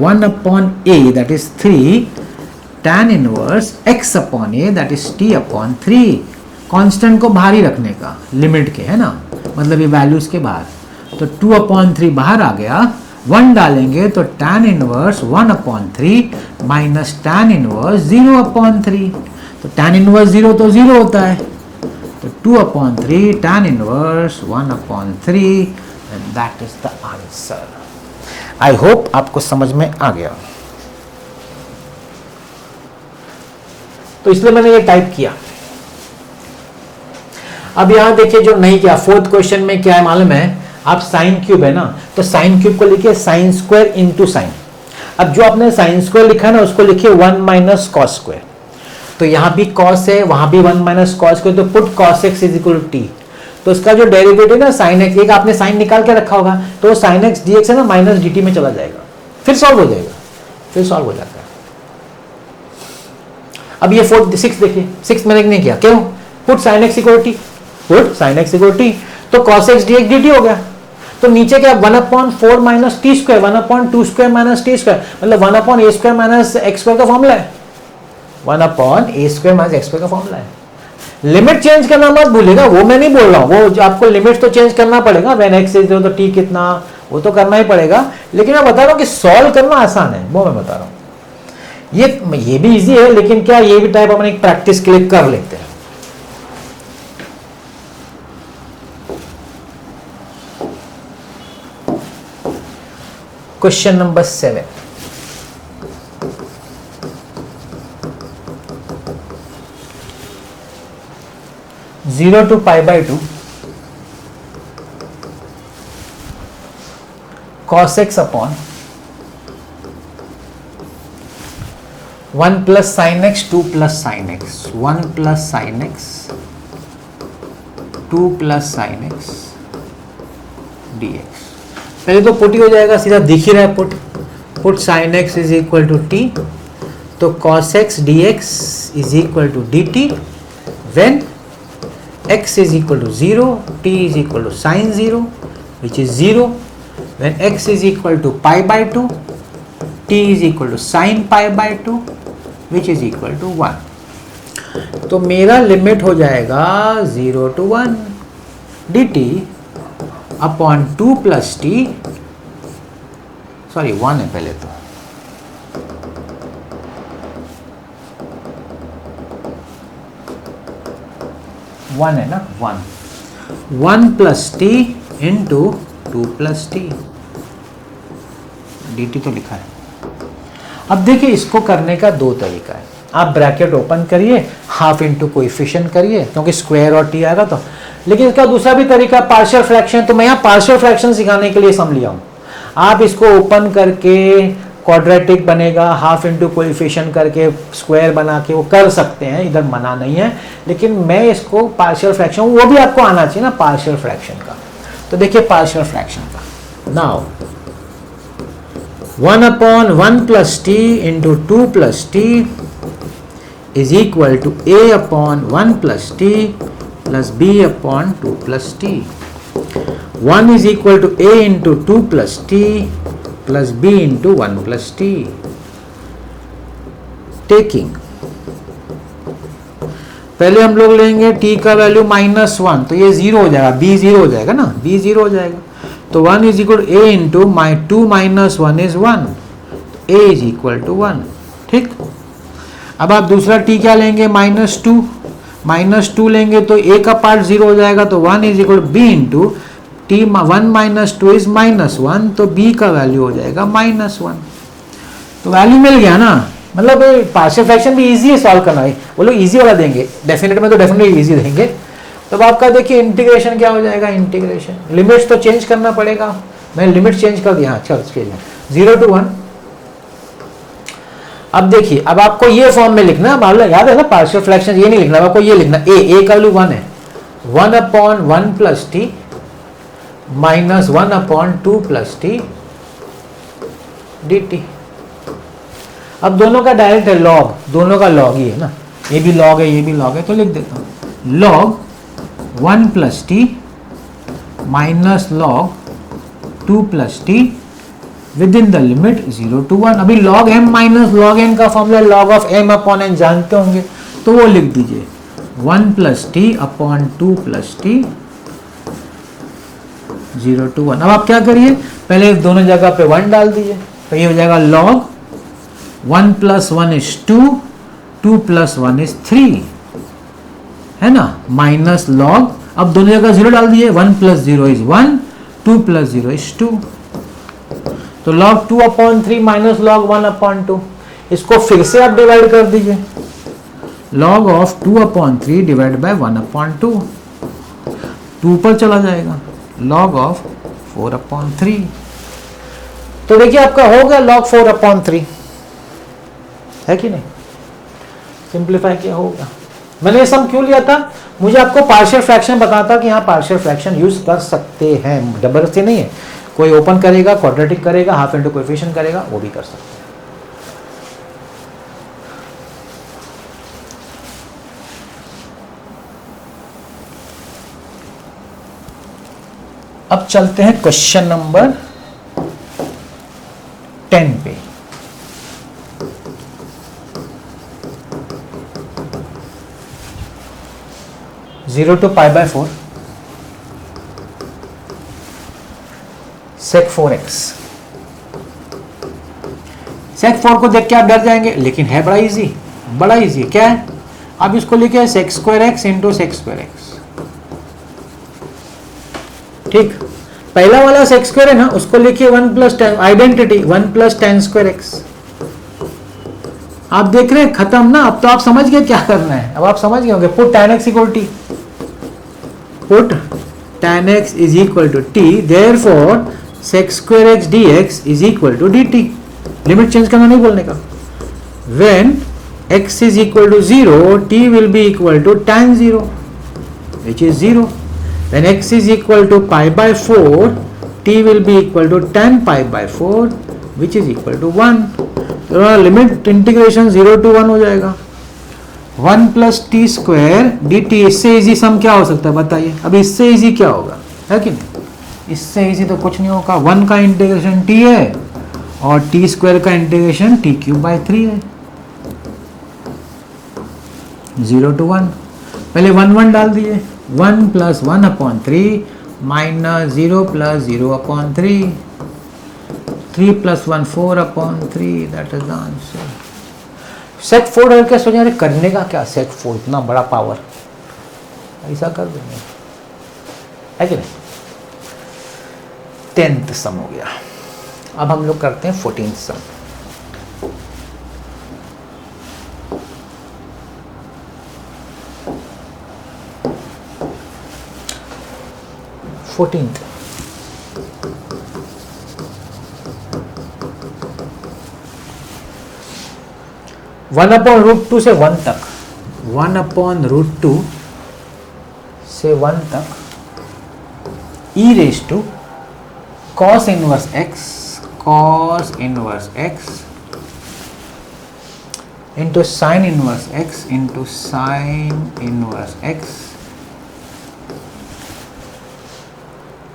1 upon a that is 3 tan inverse x upon a that is t upon 3। Constant को बाहर ही रखने का, limit के है ना, मतलब ये values के बाहर, तो 2 अपॉन 3 बाहर आ गया, 1 डालेंगे तो tan inverse 1 upon 3 minus tan inverse 0 upon 3, तो tan इनवर्स 0 तो 0 होता है, तो 2 upon 3 tan inverse 1 upon 3 and that is the answer. I hope आपको समझ में आ गया। तो इसलिए मैंने ये टाइप किया। अब यहां देखिए जो नहीं किया, 4th क्वेश्चन में क्या है मालूम है, आप साइन क्यूब है ना, तो साइन क्यूब को लिखिए साइन स्क्वायर इंटू साइन। अब जो आपने साइन स्क्वायर लिखा है ना, उसको लिखिए 1 माइनस कॉस स्क्वायर, तो यहां भी कॉस है, वहां भी 1 माइनस कॉस स्क्वायर, तो put cos x is equal to t, तो उसका जो डेरिवेटिव ना साइन एक्स, एक आपने साइन निकाल के रखा होगा, तो साइन एक्स डी एक्स है ना माइनस डी टी में चला जाएगा, फिर सॉल्व हो जाएगा, फिर सॉल्व हो जाता है। अब ये 6 देखिए, 6 मैंने नहीं किया, क्यों, put sine x equal t, put sine x equal t, तो cos x d x d t हो गया, तो नीचे क्या 1 upon 4 minus t square, 1 upon 2 square minus t square, मतलब 1 upon a square minus x square का formula है, 1 upon a square minus x square का फॉर्मूला है। लिमिट चेंज करना मत भूलिएगा, वो मैं नहीं बोल रहा हूँ, वो आपको लिमिट तो चेंज करना पड़ेगा, व्हेन एक्स इज तो टी कितना, वो तो करना ही पड़ेगा, लेकिन मैं बता रहा हूँ कि सॉल्व करना आसान है, वो मैं बता रहा हूँ। ये भी इजी है, लेकिन क्या ये भी टाइप अपन एक प्रैक्टिस के लिए कर लेते हैं। Question number 7, zero to pi by 2 cos x upon 1 plus sine x 2 plus sine x, 1 plus sine x 2 plus sine x d x. पहले तो पुट ही हो जाएगा, सीधा दिख ही रहा है put, put sine x is equal to t, तो cos x dx is equal to dt when x is equal to 0, t is equal to sin 0 which is 0, when x is equal to pi by 2, t is equal to sin pi by 2 which is equal to 1. तो मेरा limit हो जाएगा 0 to 1 dt upon 2 plus T, sorry 1 है पहले तो, one है ना, 1 plus t into 2 plus T, d T तो लिखा है. अब देखिए इसको करने का दो तरीका है. आप ब्रैकेट ओपन करिए, हाफ इंटू कोएफिशिएंट करिए क्योंकि स्क्वायर और टी आएगा तो. लेकिन इसका दूसरा भी तरीका पार्शियल फ्रैक्शन, तो मैं यहाँ पार्शियल फ्रैक्शन सिखाने के लिए सम लिया हूँ. आप इसको ओपन करके क्वाड्रेटिक बनेगा, हाफ इंटू कोएफिशिएंट करके स्क्वायर बना के वो कर सकते हैं, इधर मना नहीं है. लेकिन मैं इसको पार्शियल फ्रैक्शन, वो भी आपको आना चाहिए ना पार्शियल फ्रैक्शन का. तो देखिए पार्शियल फ्रैक्शन का, now 1 upon 1 plus t into 2 plus t is equal to a upon 1 plus t plus b upon 2 plus t. 1 is equal to a into 2 plus t plus b into 1 plus t. Taking, पहले हम लोग लेंगे t का value -1, तो ये 0 हो जाएगा, b 0 हो जाएगा ना, b 0 हो जाएगा. तो 1 is equal to a into 2 minus 1 is 1, a is equal to 1. ठीक. अब आप दूसरा t क्या लेंगे, -2 लेंगे तो a का पार्ट 0 हो जाएगा, तो 1 is equal to b into t 1 minus 2 is -1, तो b का वैल्यू हो जाएगा -1. तो वैल्यू मिल गया ना. मतलब पार्शियल फ्रैक्शन भी इजी है सॉल्व करना है, वो लोग इजी वाला देंगे, डेफिनेट में तो डेफिनेटली इजी देंगे. तो आपका देखिए इंटीग्रेशन क्या हो जाएगा, इंटीग्रेशन लिमिट्स तो चेंज करना पड़ेगा. मैंने लिमिट चेंज कर दिया, अच्छा 0 to 1. अब देखिए, अब आपको ये फॉर्म में लिखना है, याद है ना पार्शियल फ्रैक्शन, ये नहीं लिखना, आपको ये लिखना a का वैल्यू 1 है, 1 upon 1 plus T minus 1 upon 2 plus T d t. अब दोनों का डायरेक्ट है लॉग, दोनों का लॉग ही है ना, ये भी लॉग है ये भी लॉग है, तो लिख देता हूं log 1 plus T minus log 2 plus T within the limit 0 to 1. अभी log m minus log n का formula log of m upon n जानते होंगे, तो वो लिख दीजिए 1 plus T upon 2 plus T 0 to 1. अब आप क्या करिए, पहले दोनों जगह पे 1 डाल दीजिए, तो ये हो जाएगा log 1 plus 1 is 2, 2 plus 1 is 3, है ना, माइनस log, अब दोनों जगह 0 डाल दीजिए, 1 प्लस 0 is 1, 2 प्लस 0 is 2, तो log 2 upon 3 minus log 1 upon 2. इसको फिर से आप डिवाइड कर दीजिए, log of 2 upon 3 divide by 1 upon 2, 2 पर चला जाएगा, log ऑफ 4 अपॉन 3. तो देखिए आपका हो गया log 4 अपॉन 3, है कि नहीं, सिंप्लीफाई किया होगा. मैंने ये सम क्यों लिया था, मुझे आपको पार्शियल फ्रैक्शन बताता कि यहाँ पार्शियल फ्रैक्शन यूज कर सकते हैं, जबरदस्ती नहीं है. कोई ओपन करेगा, क्वाड्रेटिक करेगा, हाफ इंटू कोएफिशिएंट करेगा, वो भी कर सकते हैं. अब चलते हैं क्वेश्चन नंबर 10 पे. Zero to pi by 4 sec 4x. sec 4 को देख के आप डर जाएंगे, लेकिन है बड़ा इजी, बड़ा इजी. क्या है, आप इसको लिखे sec square x into sec square x. ठीक, पहला वाला sec स्क्वायर है ना, उसको लिखिए 1 plus ten, identity 1 plus ten square x. आप देख रहे हैं खत्म ना. अब तो आप समझ गए क्या करना है, अब आप समझ गए होंगे. Put tan x equal t, put tan x is equal to t, therefore sec square x dx is equal to dt. Limit change करना नहीं बोलने का. when x is equal to 0, t will be equal to tan 0 which is 0. when x is equal to pi by 4, t will be equal to tan pi by 4 which is equal to 1। तो limit integration 0 to 1 हो जाएगा। 1 plus T square D T. इससे easy सम क्या हो सकता है बताइए? अब इससे इजी क्या होगा, है कि नहीं? इससे इजी तो कुछ नहीं होगा। 1 का इंटीग्रेशन टी है और टी स्क्वायर का इंटीग्रेशन टी क्यूब बाई 3 है। 0 to 1, पहले 1 1 डाल दिए। 1 plus 1 upon 3 minus 0 plus 0 upon 3, 3 plus 1 4 upon 3, that is the answer. Set 4 करके सोचा अरे करने का क्या, सेट 4 इतना बड़ा पावर, ऐसा कर देंगे, है कि नहीं? 10th सम हो गया। अब हम लोग करते हैं 14th सम। फोर्टींथ, वन अपॉन रूट 2 से 1 तक, 1 अपॉन रूट 2 से 1 तक e raise to cos inverse x into sine inverse x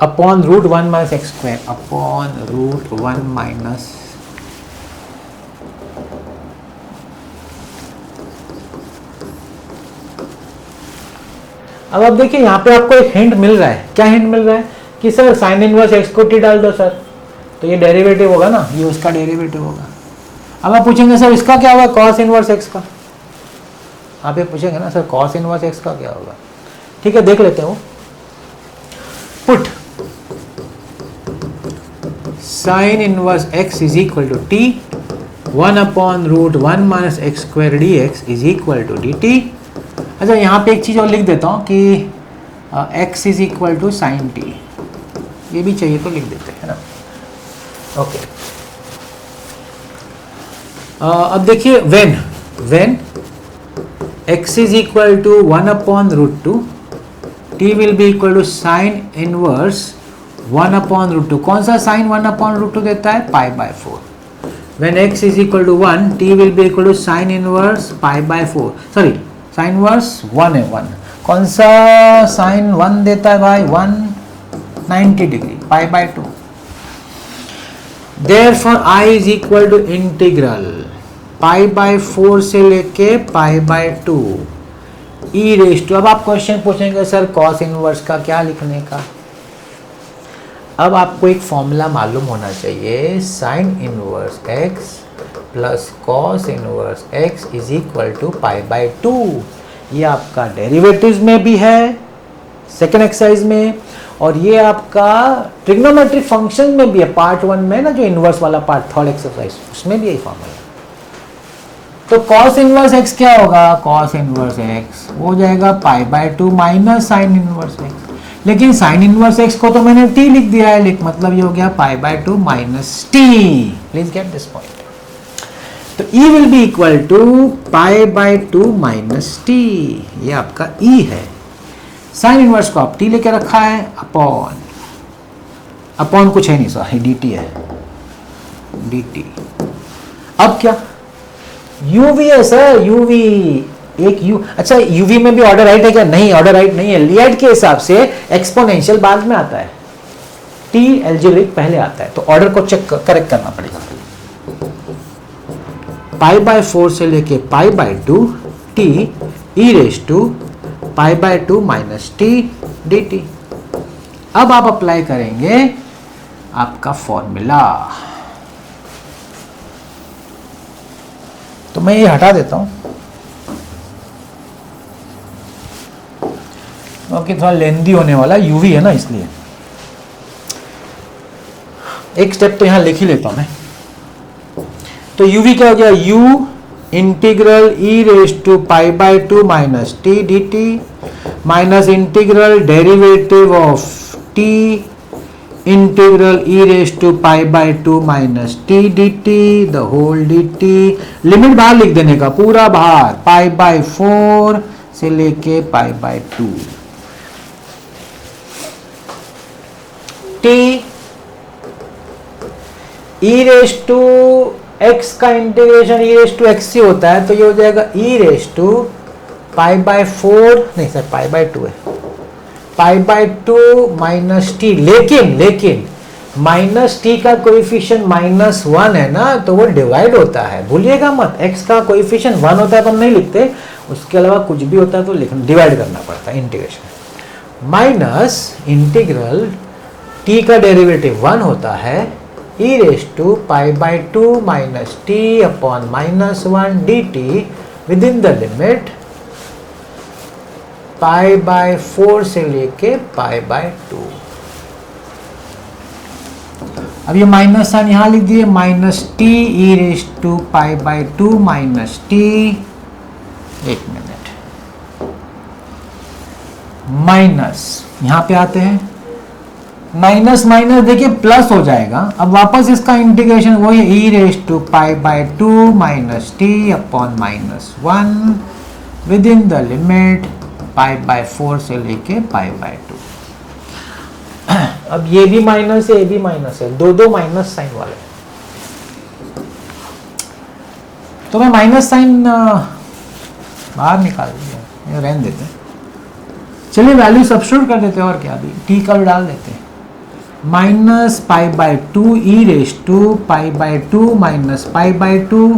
upon root 1 minus x square, upon root 1 minus अब आप देखिए यहाँ पे आपको एक हिंट मिल रहा है। क्या हिंट मिल रहा है? कि सर साइन इनवर्स एक्स को टी डाल दो सर, तो ये डेरिवेटिव होगा ना, ये उसका डेरिवेटिव होगा। अब आप पूछेंगे सर इसका क्या होगा, कॉस इनवर्स एक्स का। आप ये पूछेंगे ना सर कॉस इनवर्स एक्स का क्या होगा। ठीक है, देख लेते हैं वो। Put sine inverse x is equal to t 1 upon root 1 minus x square d x is equal to d t. अच्छा, यहाँ पे एक चीज़ और लिख देता हूँ कि x is equal to sine t, ये भी चाहिए तो लिख देते हैं ना। ओके, अब देखिए when x is equal to 1 upon root 2 t will be equal to sine inverse 1 upon root 2। कौन सा साइन 1 अपॉन रूट 2 देता है? Pi by 4। When x is equal to 1 t will be equal to sine inverse pi by 4, sorry sine inverse 1 है 1। कौन सा sign 1 देता है भाई? 190 degree, pi by 2। Therefore I is equal to integral pi by 4 से लेके pi by 2 E raise to. अब आप क्वेश्चन पूछेंगे सर कॉस इनवर्स का क्या लिखने का। अब आपको एक फॉर्मूला मालूम होना चाहिए, sine inverse x plus cos inverse x is equal to pi by 2। ये आपका डेरिवेटिव्स में भी है सेकेंड एक्सरसाइज में, और ये आपका ट्रिग्नोमेट्रिक फंक्शन में भी है पार्ट 1 में ना, जो इनवर्स वाला पार्ट थर्ड एक्सरसाइज, उसमें भी यही फॉर्मूला। तो कॉस इनवर्स एक्स क्या होगा? कॉस इनवर्स एक्स हो जाएगा पाई by 2 minus sign inverse x. लेकिन साइन इनवर्स एक्स को तो मैंने टी लिख दिया है, मतलब ये हो गया pi by 2 minus t. Please get this point. तो E will be equal to pi by 2 minus t, ये आपका E है। साइन इनवर्स को आप टी लेके रखा है, अपॉन कुछ है नहीं, सॉरी dt है, dt। अब क्या? uv है सर, uv एक u। अच्छा, uv में भी ऑर्डर राइट है क्या? नहीं, ऑर्डर राइट नहीं है। लियार्ड के हिसाब से एक्सपोनेंशियल बाद में आता है, t एल्जेब्रिक पहले आता है, तो ऑर्डर को चेक करेक्ट करना पड़ेगा। पाई बाय 4 से लेके pi by 2 t E raise to pi by 2 minus t d t. अब आप अप्लाई करेंगे आपका फॉर्मूला। तो मैं ये हटा देता हूं क्योंकि थोड़ा लेंदी होने वाला, यूवी है ना इसलिए। एक स्टेप तो यहां लिख ही लेता हूं मैं। तो uv क्या हो गया? u integral e raise to pi by 2 minus t d t minus integral derivative of t integral e raise to pi by 2 minus t d t the whole d t. Limit बाहर लिख देने का, पूरा बाहर, पाई by 4 से लेके pi by 2 t e raise to x का integration e raise to x से होता है, तो ये हो जाएगा e raise to pi by 4, नहीं सर पाई बाय 2 है, पाई बाय 2 माइनस टी। लेकिन माइनस टी का कोएफिशिएंट -1 है ना, तो वो डिवाइड होता है, भूलिएगा मत। एक्स का कोएफिशिएंट 1 होता है तो हम नहीं लिखते, उसके अलावा कुछ भी होता है तो लिखना, डिवाइड करना पड़ता है इंटीग्रेशन। माइनस इंटीग्रल टी का डेरिवेटिव 1 होता है e raise to pi by 2 minus t upon -1 d t within the limit pi by 4 से लेके पाई बाय 2। अब ये माइनस साइन यहां लिख दिए, minus t e raise to pi by 2 minus t, एक मिनट, माइनस यहां पे आते हैं, माइनस माइनस देखिए प्लस हो जाएगा। अब वापस इसका इंटीग्रेशन वही e raise to pi by 2 minus t upon -1 within the limit pi by 4 से लेके पाई बाय 2। अब ये भी माइनस है, ये भी माइनस है, दो माइनस साइन वाले, तो मैं माइनस साइन बाहर निकाल दिया, रहने देते हैं। चलिए वैल्यू सब्स्टिट्यूट कर देते हैं, और क्या, अभी टी का भी डाल देते हैं। Minus pi by 2 e raise to pi by 2 minus pi by 2,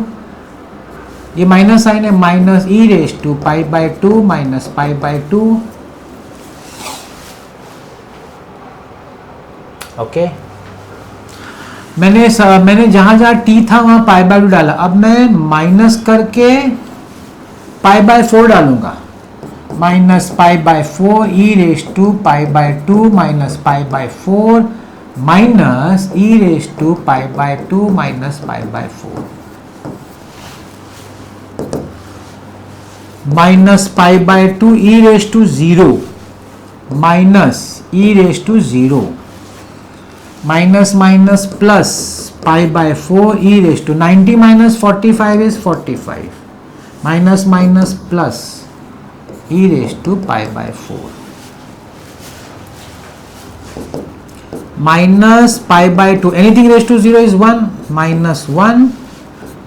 ये माइनस साइन है, minus e raise to pi by 2 minus pi by 2। Okay, मैंने जहां जहां टी था वहां पाई बाय 2 डाला। अब मैं माइनस करके पाई बाय 4 डालूंगा, minus pi by 4 e raise to pi by 2 minus pi by 4 minus e raise to pi by 2 minus pi by 4, minus pi by 2 e raise to 0 minus e raise to 0 minus minus plus pi by 4 e raise to 90 minus 45 is 45 minus minus plus e raise to pi by 4 minus pi by 2 anything raise to 0 is 1 minus 1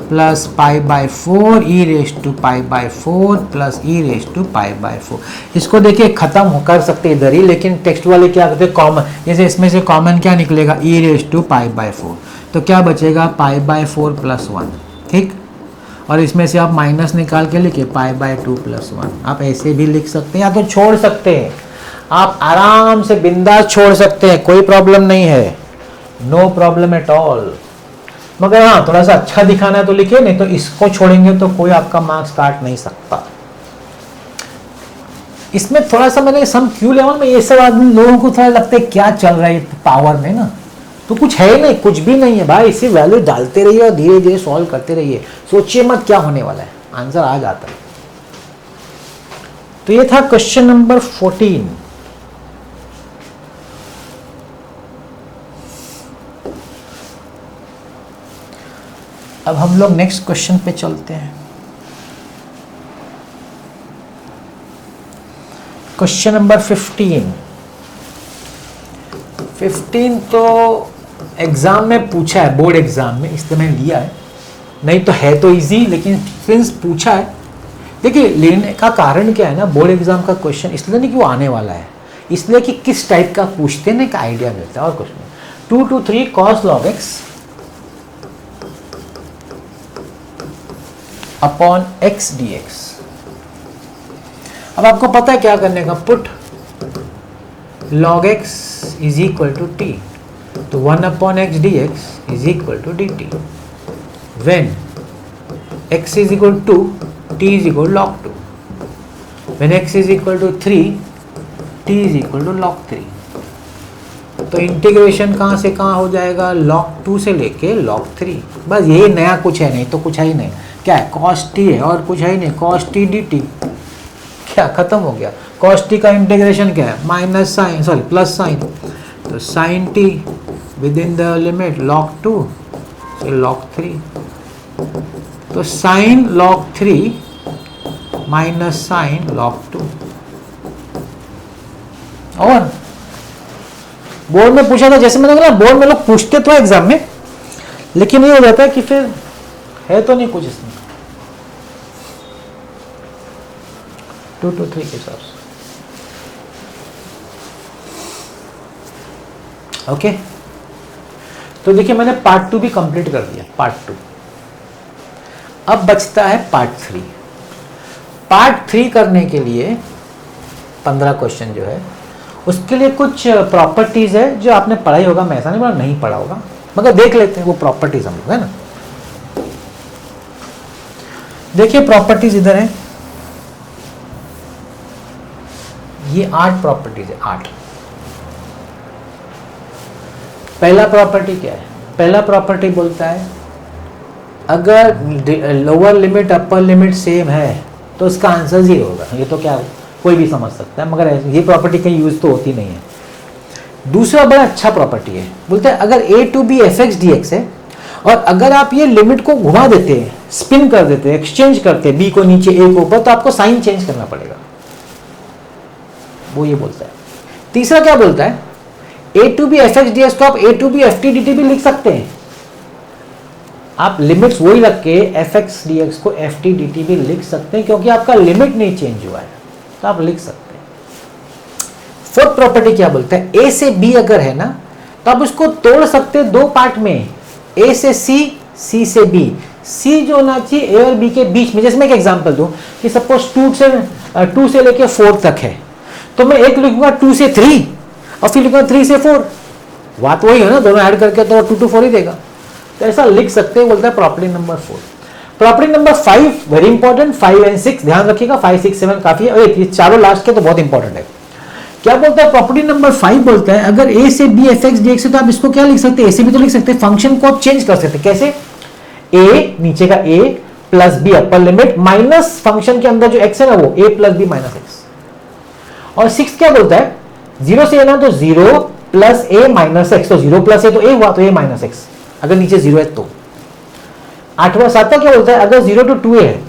plus pi by 4 e raise to pi by 4 plus e raise to pi by 4। इसको देखिए खत्म कर सकते इधर ही, लेकिन text वाले क्या करते हैं कॉमन, जैसे इसमें से कॉमन क्या निकलेगा ई रेस टू पाई बाय 4, तो क्या बचेगा पाई बाय 4 प्लस 1, ठीक। और इसमें से आप माइनस निकाल के लिखिए पाई बाय 2 प्लस 1। आप ऐसे भी लिख सकते हैं या तो छोड़ सकते हैं, आप आराम से बिंदास छोड़ सकते हैं, कोई प्रॉब्लम नहीं है, नो प्रॉब्लम एट ऑल। मगर हाँ थोड़ा सा अच्छा दिखाना है तो लिखिए, नहीं तो इसको छोड़ेंगे तो कोई आपका मार्क्स काट नहीं सकता। इसमें थोड़ा सा मैंने सम क्यू लेवल में ये सब आदमी लोगों को थोड़ा लगता है क्या चल रहा है पावर में ना, तो कुछ है नहीं, कुछ भी नहीं है भाई, इसी वैल्यू डालते रहिए और धीरे धीरे सॉल्व करते रहिए, सोचिए मत क्या होने वाला है, आंसर आ जाता है। तो ये था क्वेश्चन नंबर 14। अब हम लोग नेक्स्ट क्वेश्चन पे चलते हैं। क्वेश्चन नंबर 15 तो एग्जाम में पूछा है, बोर्ड एग्जाम में, इसलिए मैंने लिया है, नहीं तो है तो इजी, लेकिन सिंस पूछा है। देखिए लेने का कारण क्या है ना, बोर्ड एग्जाम का क्वेश्चन इसलिए नहीं कि वो आने वाला है, इसलिए कि किस टाइप का पूछते हैं ना, का आइडिया मिलता है, और कुछ नहीं। 2 to 3 cos log x upon x dx। अब आपको पता है क्या करने का, put log x is equal to t, तो 1 upon x dx is equal to dt when x is equal to t is equal log 2, when x is equal to 3 t is equal to log 3। तो integration कहाँ से कहाँ हो जाएगा, log 2 से लेके log 3, बस यही नया कुछ है, नहीं तो कुछ है ही नहीं। क्या है, cos t है और कुछ है ही नहीं, cos t dt, क्या खत्म हो गया। cos t का इंटीग्रेशन क्या है, minus sine sorry plus sine, तो sine t within the limit log 2 से log 3, तो sine log 3 minus sine log 2। और बोर्ड में पूछा था, जैसे मैंने बोला बोर्ड में लोग पूछते तो एग्जाम में, लेकिन ये हो जाता है कि फिर है तो नहीं कुछ इसमें 2 to 3 के हिसाब से। ओके, तो देखिए मैंने पार्ट 2 भी कंप्लीट कर दिया, पार्ट 2। अब बचता है पार्ट 3। पार्ट 3 करने के लिए 15 क्वेश्चन जो है उसके लिए कुछ प्रॉपर्टीज है जो आपने पढ़ा ही होगा, मैं ऐसा नहीं बोला नहीं पढ़ा होगा, मगर देख लेते हैं वो प्रॉपर्टीज हम लोग, है ना। देखिए प्रॉपर्टीज इधर है, ये 8 प्रॉपर्टीज है, 8। पहला प्रॉपर्टी क्या है? पहला प्रॉपर्टी बोलता है अगर lower limit upper limit same है तो उसका आंसर 0 होगा। ये तो क्या कोई भी समझ सकता है, मगर ये प्रॉपर्टी कहीं यूज तो होती नहीं है। दूसरा बड़ा अच्छा प्रॉपर्टी है, बोलते हैं अगर a to b f x d x है और अगर आप ये लिमिट को घुमा देते हैं, स्पिन कर देते हैं, एक्सचेंज करते हैं, b को नीचे a को ऊपर, तो आपको साइन चेंज करना पड़ेगा, वो ये बोलता है। तीसरा क्या बोलता है? a to b f x d x को आप a to b f t d t भी लिख सकते हैं। आप लिमिट्स वही रख के एफ एक्स डी एक्स को एफ टी डी टी भी लिख सकते हैं, क्योंकि आपका लिमिट नहीं चेंज हुआ है, तो आप लिख सकते हैं। फोर्थ प्रॉपर्टी क्या बोलता है? a से b अगर है ना तो आप उसको तोड़ सकते हैं 2 पार्ट में, a से c, c से b। c जो होना चाहिए a और b के बीच में। जैसे मैं एक एग्जांपल दूं कि सपोज 2 से लेके 4 तक है, तो मैं एक लिखूंगा 2 से 3 और फिर लिखूंगा 3 से 4। बात वही है ना, दोनों ऐड करके तो 2 to 4 ही देगा, तो ऐसा लिख सकते हैं। बोलता है property number 4। Property number 5 very important, 5 and 6 ध्यान रखिएगा, 5, 6, 7 काफी है, और ये चारों लास्ट के तो बहुत इंपॉर्टेंट है। क्या बोलता है? प्रॉपर्टी नंबर 5 बोलता है अगर a से b F x d x है तो आप इसको क्या लिख सकते हैं? a से b तो लिख सकते हैं, फंक्शन को आप चेंज कर सकते हैं। कैसे? a नीचे का a plus b upper limit minus function के अंदर जो x है ना वो a plus b minus x। और 6 क्या बोलता है? 0 से लेना तो 0 प्लस a माइनस x, तो 0 प्लस a तो a हुआ, तो a माइनस x अगर नीचे 0 है तो। 8वां 7वां क्या बोलता है? अगर 0 to 2a है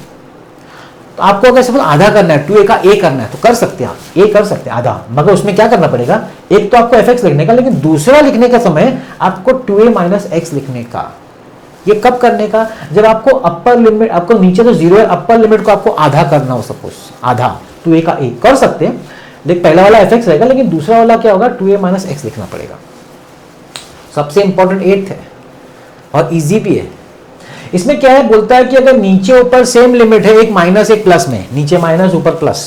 तो आपको अगर सिर्फ आधा करना है, 2a का a करना है तो कर सकते हैं आप, a कर सकते हैं आधा, मगर उसमें क्या करना पड़ेगा? एक तो आपको fx लिखने का, लेकिन दूसरा लिखने का समय आपको 2a माइनस x लिखने का। ये कब करने का? जब आपको अपर लिमिट, आपको नीचे तो 0 है, अपर लिमिट को आपको आधा करना हो, सपोज आधा 2a का a कर सकते हैं, लेकिन पहला वाला fx रहेगा, लेकिन दूसरा वाला क्या होगा? 2a माइनस x लिखना पड़ेगा। सबसे इंपॉर्टेंट 8th है और इजी भी है। इसमें क्या है? बोलता है कि अगर नीचे ऊपर सेम लिमिट है, एक माइनस एक प्लस में, नीचे माइनस ऊपर प्लस,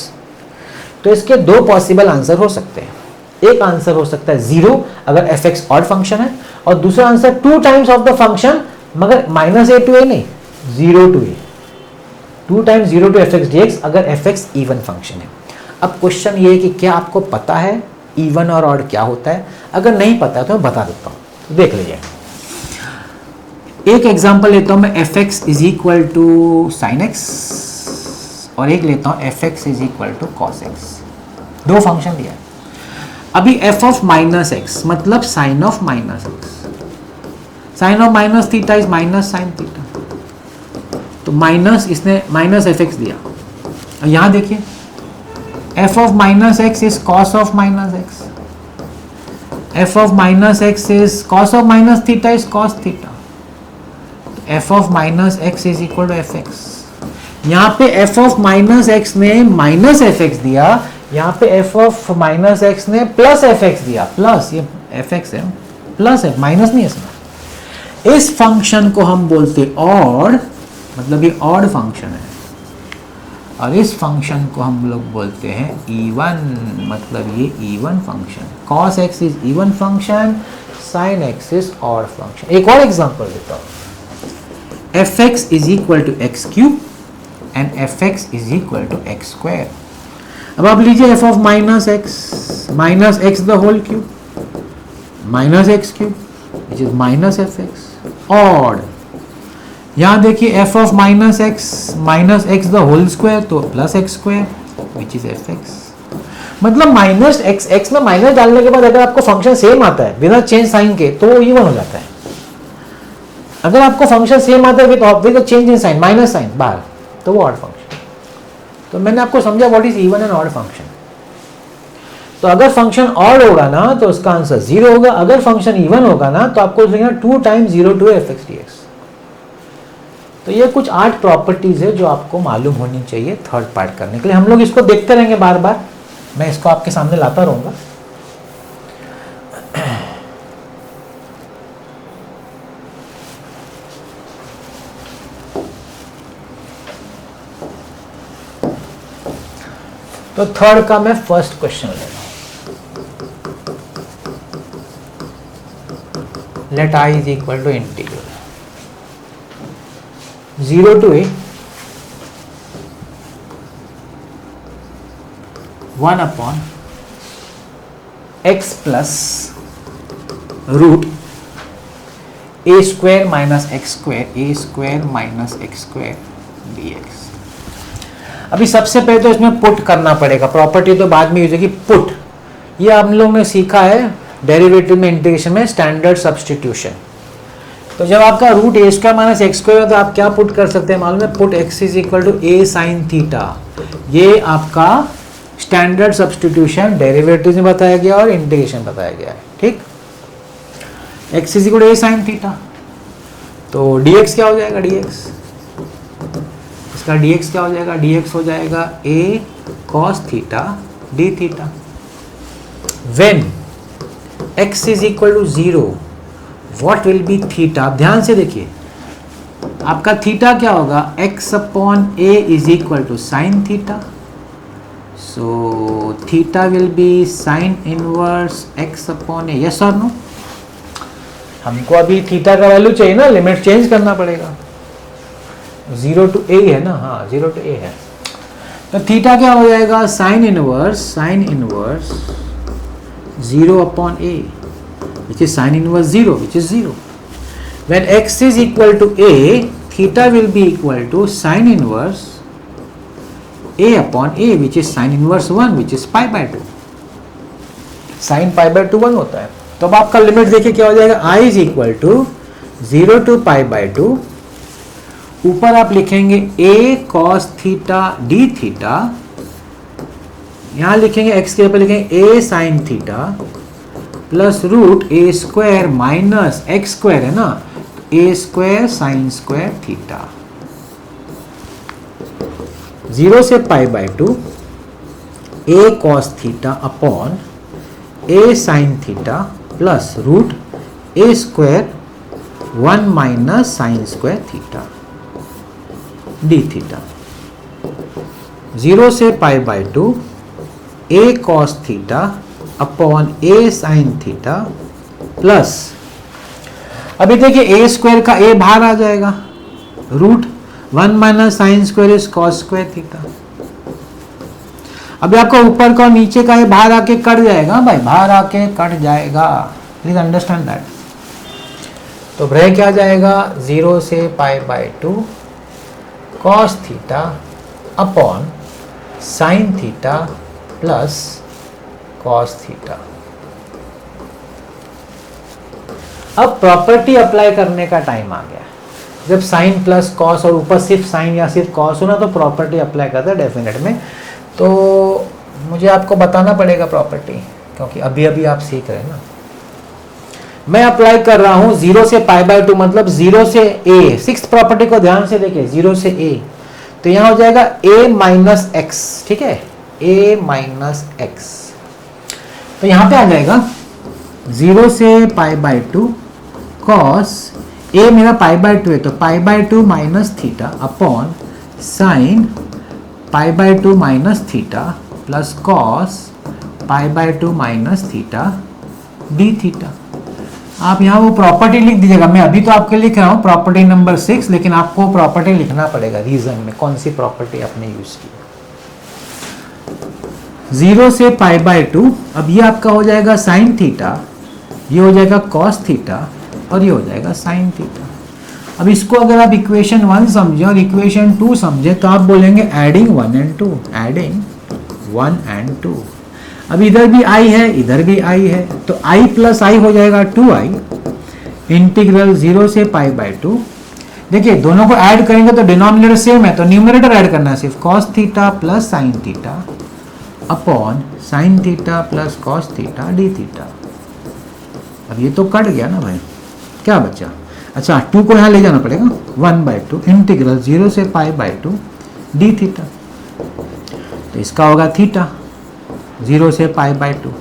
तो इसके 2 पॉसिबल आंसर हो सकते हैं। एक आंसर हो सकता है 0 अगर एफ एक्स ऑड फंक्शन है, और दूसरा answer 2 times of the function, मगर -a to a नहीं, 0 to a, 2 times 0 to F x d x अगर एफ एक्स इवन फंक्शन है। अब क्वेश्चन ये है कि क्या आपको पता है इवन और ऑड क्या होता है? अगर नहीं पता है तो मैं बता देता हूँ, तो देख लीजिए। एक एग्जांपल लेता हूं मैं, f x is equal to sine x, और एक लेता हूं f x is equal to cos x. 2 function दिया है। अभी एफ ऑफ माइनस एक्स मतलब sine of minus x, sine of minus theta is minus sine theta, तो minus, इसने माइनस एफ एक्स दिया। और यहां देखिए f of minus x is cos of minus x, f of minus x is cos of minus theta is cos theta, f of minus x is equal to f x. यहाँ पे f of minus x ने minus f x दिया, यहाँ पे f of minus x ने plus f x दिया, plus, ये f x है प्लस है, माइनस नहीं है इसमें। इस फंक्शन को हम बोलते ऑड, मतलब ये ऑड फंक्शन है, और इस फंक्शन को हम लोग बोलते हैं इवन, मतलब ये even function. Cos x is even function, sine x is odd function. एक और एग्जांपल देता हूँ, f x is equal to x cube and f x is equal to x square. अब आप लीजिए f of minus x the whole cube minus x cube which is minus f x, odd. यहां देखिए f of minus x the whole square, तो plus x square which is F x. मतलब minus x में minus डालने के बाद अगर आपको फंक्शन सेम आता है बिना चेंज साइन के, तो वो इवन हो जाता है। अगर आपको फंक्शन सेम आता है with change in sign, minus sign बाहर, तो वो ऑड फंक्शन। तो मैंने आपको समझा what is even and odd function. तो अगर फंक्शन ऑड होगा ना तो उसका आंसर 0 होगा, अगर फंक्शन इवन होगा ना तो आपको लिखना 2 times 0 to f x dx। तो ये कुछ 8 प्रॉपर्टीज है जो आपको मालूम होनी चाहिए थर्ड पार्ट करने के लिए। हम लोग इसको देखते रहेंगे बार बार, मैं इसको आपके सामने लाता रहूंगा। तो थर्ड का मैं फर्स्ट क्वेश्चन ले रहा हूं। Let I is equal to integral 0 to a 1 upon x plus root a square minus x square minus x square dx। अभी सबसे पहले तो इसमें पुट करना पड़ेगा, प्रॉपर्टी तो बाद में यूज होगी। पुट ये हम लोग ने सीखा है डेरिवेटिव में, इंटीग्रेशन में स्टैंडर्ड सब्स्टिट्यूशन। तो जब आपका root a square minus x square है तो आप क्या पुट कर सकते हैं मालूम है? Put x is equal to a sine theta. ये आपका स्टैंडर्ड सब्स्टिट्यूशन डेरिवेटिव में बताया गया और इंटीग्रेशन बताया गया है, ठीक। x is equal to a sine theta, तो dx क्या हो जाएगा? dx इसका dx क्या हो जाएगा? dx हो जाएगा a cos theta d theta. When x is equal to 0 what will be theta? ध्यान से देखिए, आपका थीटा क्या होगा? x upon a is equal to sine theta, so theta will be sine inverse x upon a। Yes और no? हमको अभी theta का वैल्यू चाहिए ना, लिमिट चेंज करना पड़ेगा। 0 to a है ना, हाँ 0 to a है, तो थीटा क्या हो जाएगा? Sine inverse 0 upon a which is sin inverse 0 which is 0। when x is equal to a, theta will be equal to sin inverse a upon a which is sin inverse 1 which is pi by 2। sin pi by 2 1 होता है। तो अब आपका limit देखिए क्या हो जाएगा? I is equal to 0 to pi by 2, ऊपर आप लिखेंगे a cos theta d theta, यहां लिखेंगे x के ऊपर लिखेंगे a sin theta plus root a square minus x square है ना, a square sine square theta. 0 से pi by 2 a cos theta upon a sine theta plus root a square 1 minus sine square theta d theta. 0 से pi by 2 a cos theta upon a sine theta plus, अभी देखिए a square का a बाहर आ जाएगा, root 1 minus sine square is cos square theta. अभी आपका ऊपर का और नीचे का ये बाहर आके कट जाएगा भाई, बाहर आके कट जाएगा, प्लीज अंडरस्टैंड दैट। तो रह क्या जाएगा? 0 से pi by 2 cos theta upon sine theta plus cos theta. अब प्रॉपर्टी अप्लाई करने का टाइम आ गया। जब साइन प्लस कॉस और ऊपर सिर्फ साइन या सिर्फ कॉस हो ना तो प्रॉपर्टी अप्लाई करते हैं डेफिनेट में। तो मुझे आपको बताना पड़ेगा प्रॉपर्टी, क्योंकि अभी अभी आप सीख रहे हैं ना। मैं अप्लाई कर रहा हूं 0 से पाई बाय 2 मतलब 0 से a। सिक्स्थ प्रॉपर्टी को ध्यान से देखिए, 0 से a, तो यहां हो जाएगा a माइनस एक्स, ठीक है, a माइनस एक्स। तो यहां पे आ जाएगा 0 से पाई बाय 2 कॉस a मेरा पाई बाय 2 है तो पाई by 2 minus theta upon sine pi by 2 minus theta plus cos pi by 2 minus theta d theta. आप यहाँ वो प्रॉपर्टी लिख दीजिएगा, मैं अभी तो आपके लिख रहा हूँ प्रॉपर्टी नंबर 6, लेकिन आपको प्रॉपर्टी लिखना पड़ेगा रीजन में कौन सी प्रॉपर्टी आपने यूज की। 0 से पाई बाय 2, अब ये आपका हो जाएगा साइन थीटा, ये हो जाएगा कॉस थीटा और ये हो जाएगा साइन थीटा। अब इसको अगर आप इक्वेशन 1 समझे और इक्वेशन 2 समझे तो आप बोलेंगे एडिंग 1 and 2, एडिंग 1 and 2। अब इधर भी i है, इधर भी i है, तो i प्लस i हो जाएगा 2i इंटीग्रल 0 से पाई बाय 2। देखिए दोनों को ऐड करेंगे तो डिनोमिनेटर सेम है, तो न्यूमरेटर ऐड करना है सिर्फ, cos theta plus sine theta upon sine theta plus cos theta d theta. अब ये तो कट गया ना भाई, क्या बचा? अच्छा 2 को यहाँ ले जाना पड़ेगा, 1/2 इंटीग्रल 0 से π/2 डी थीटा। तो इसका होगा थीटा 0 से π/2,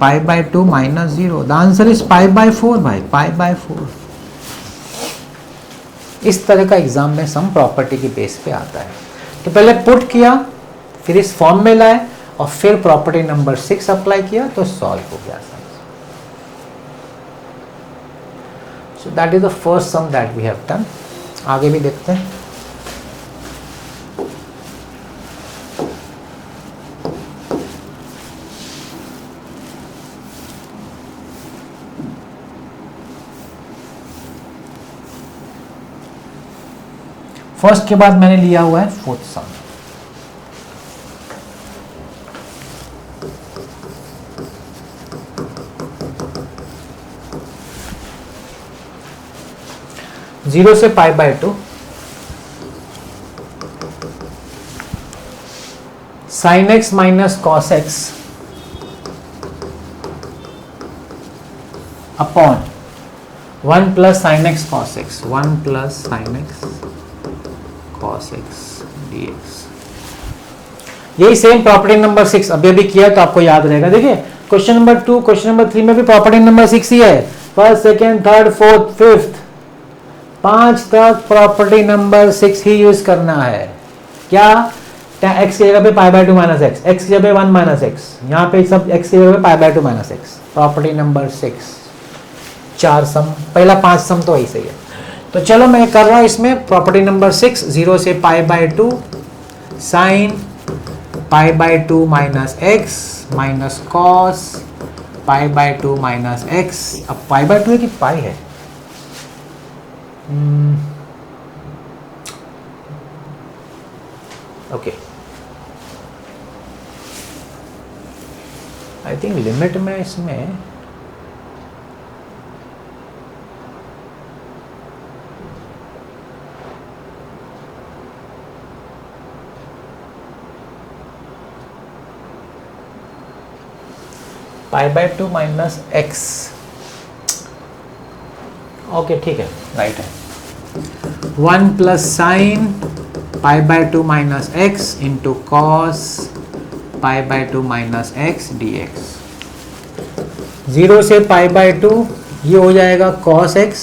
π/2 माइनस 0, द आंसर इज π/4 भाई, π/4। इस तरह का एग्जाम में सम प्रॉपर्टी की बेस पे आता है। तो पहले पुट किया, फिर इस फॉर्म में लाए और फिर प्रॉपर्टी नंबर 6 अप्लाई किया तो सॉल्व हो गया sum. So that is the first sum that we have done. आगे भी देखते हैं। फर्स्ट के बाद मैंने लिया हुआ है फोर्थ सम। जीरो से π/2 sin x minus cos x upon 1 plus sine x cos x, 1 plus sine x cos x dx। यही सेम प्रॉपर्टी नंबर 6 अभी अभी किया तो आपको याद रहेगा। देखिए क्वेश्चन नंबर 2, क्वेश्चन नंबर 3 में भी प्रॉपर्टी नंबर 6 ही है। First, second, third, fourth, fifth, 5 तक प्रॉपर्टी नंबर 6 ही यूज करना है। क्या? x की जगह पे π/2 माइनस एक्स, x की जगह पे 1 माइनस एक्स, यहाँ पे सब x की जगह पे π/2 माइनस एक्स। प्रॉपर्टी नंबर 6, 4 सम, पहला 5 सम तो ऐसे ही है। तो चलो मैं कर रहा हूं इसमें प्रॉपर्टी नंबर 6, 0 से π/2 sine π/2 minus x minus cos π/2 minus x. अब π/2 है कि पाई है? ओके, आई थिंक लिमिट में इसमें π/2 माइनस एक्स। ओके ठीक है, राइट है। 1 plus sine π/2 minus x into cos π/2 minus x dx। 0 से π/2 ये हो जाएगा cos x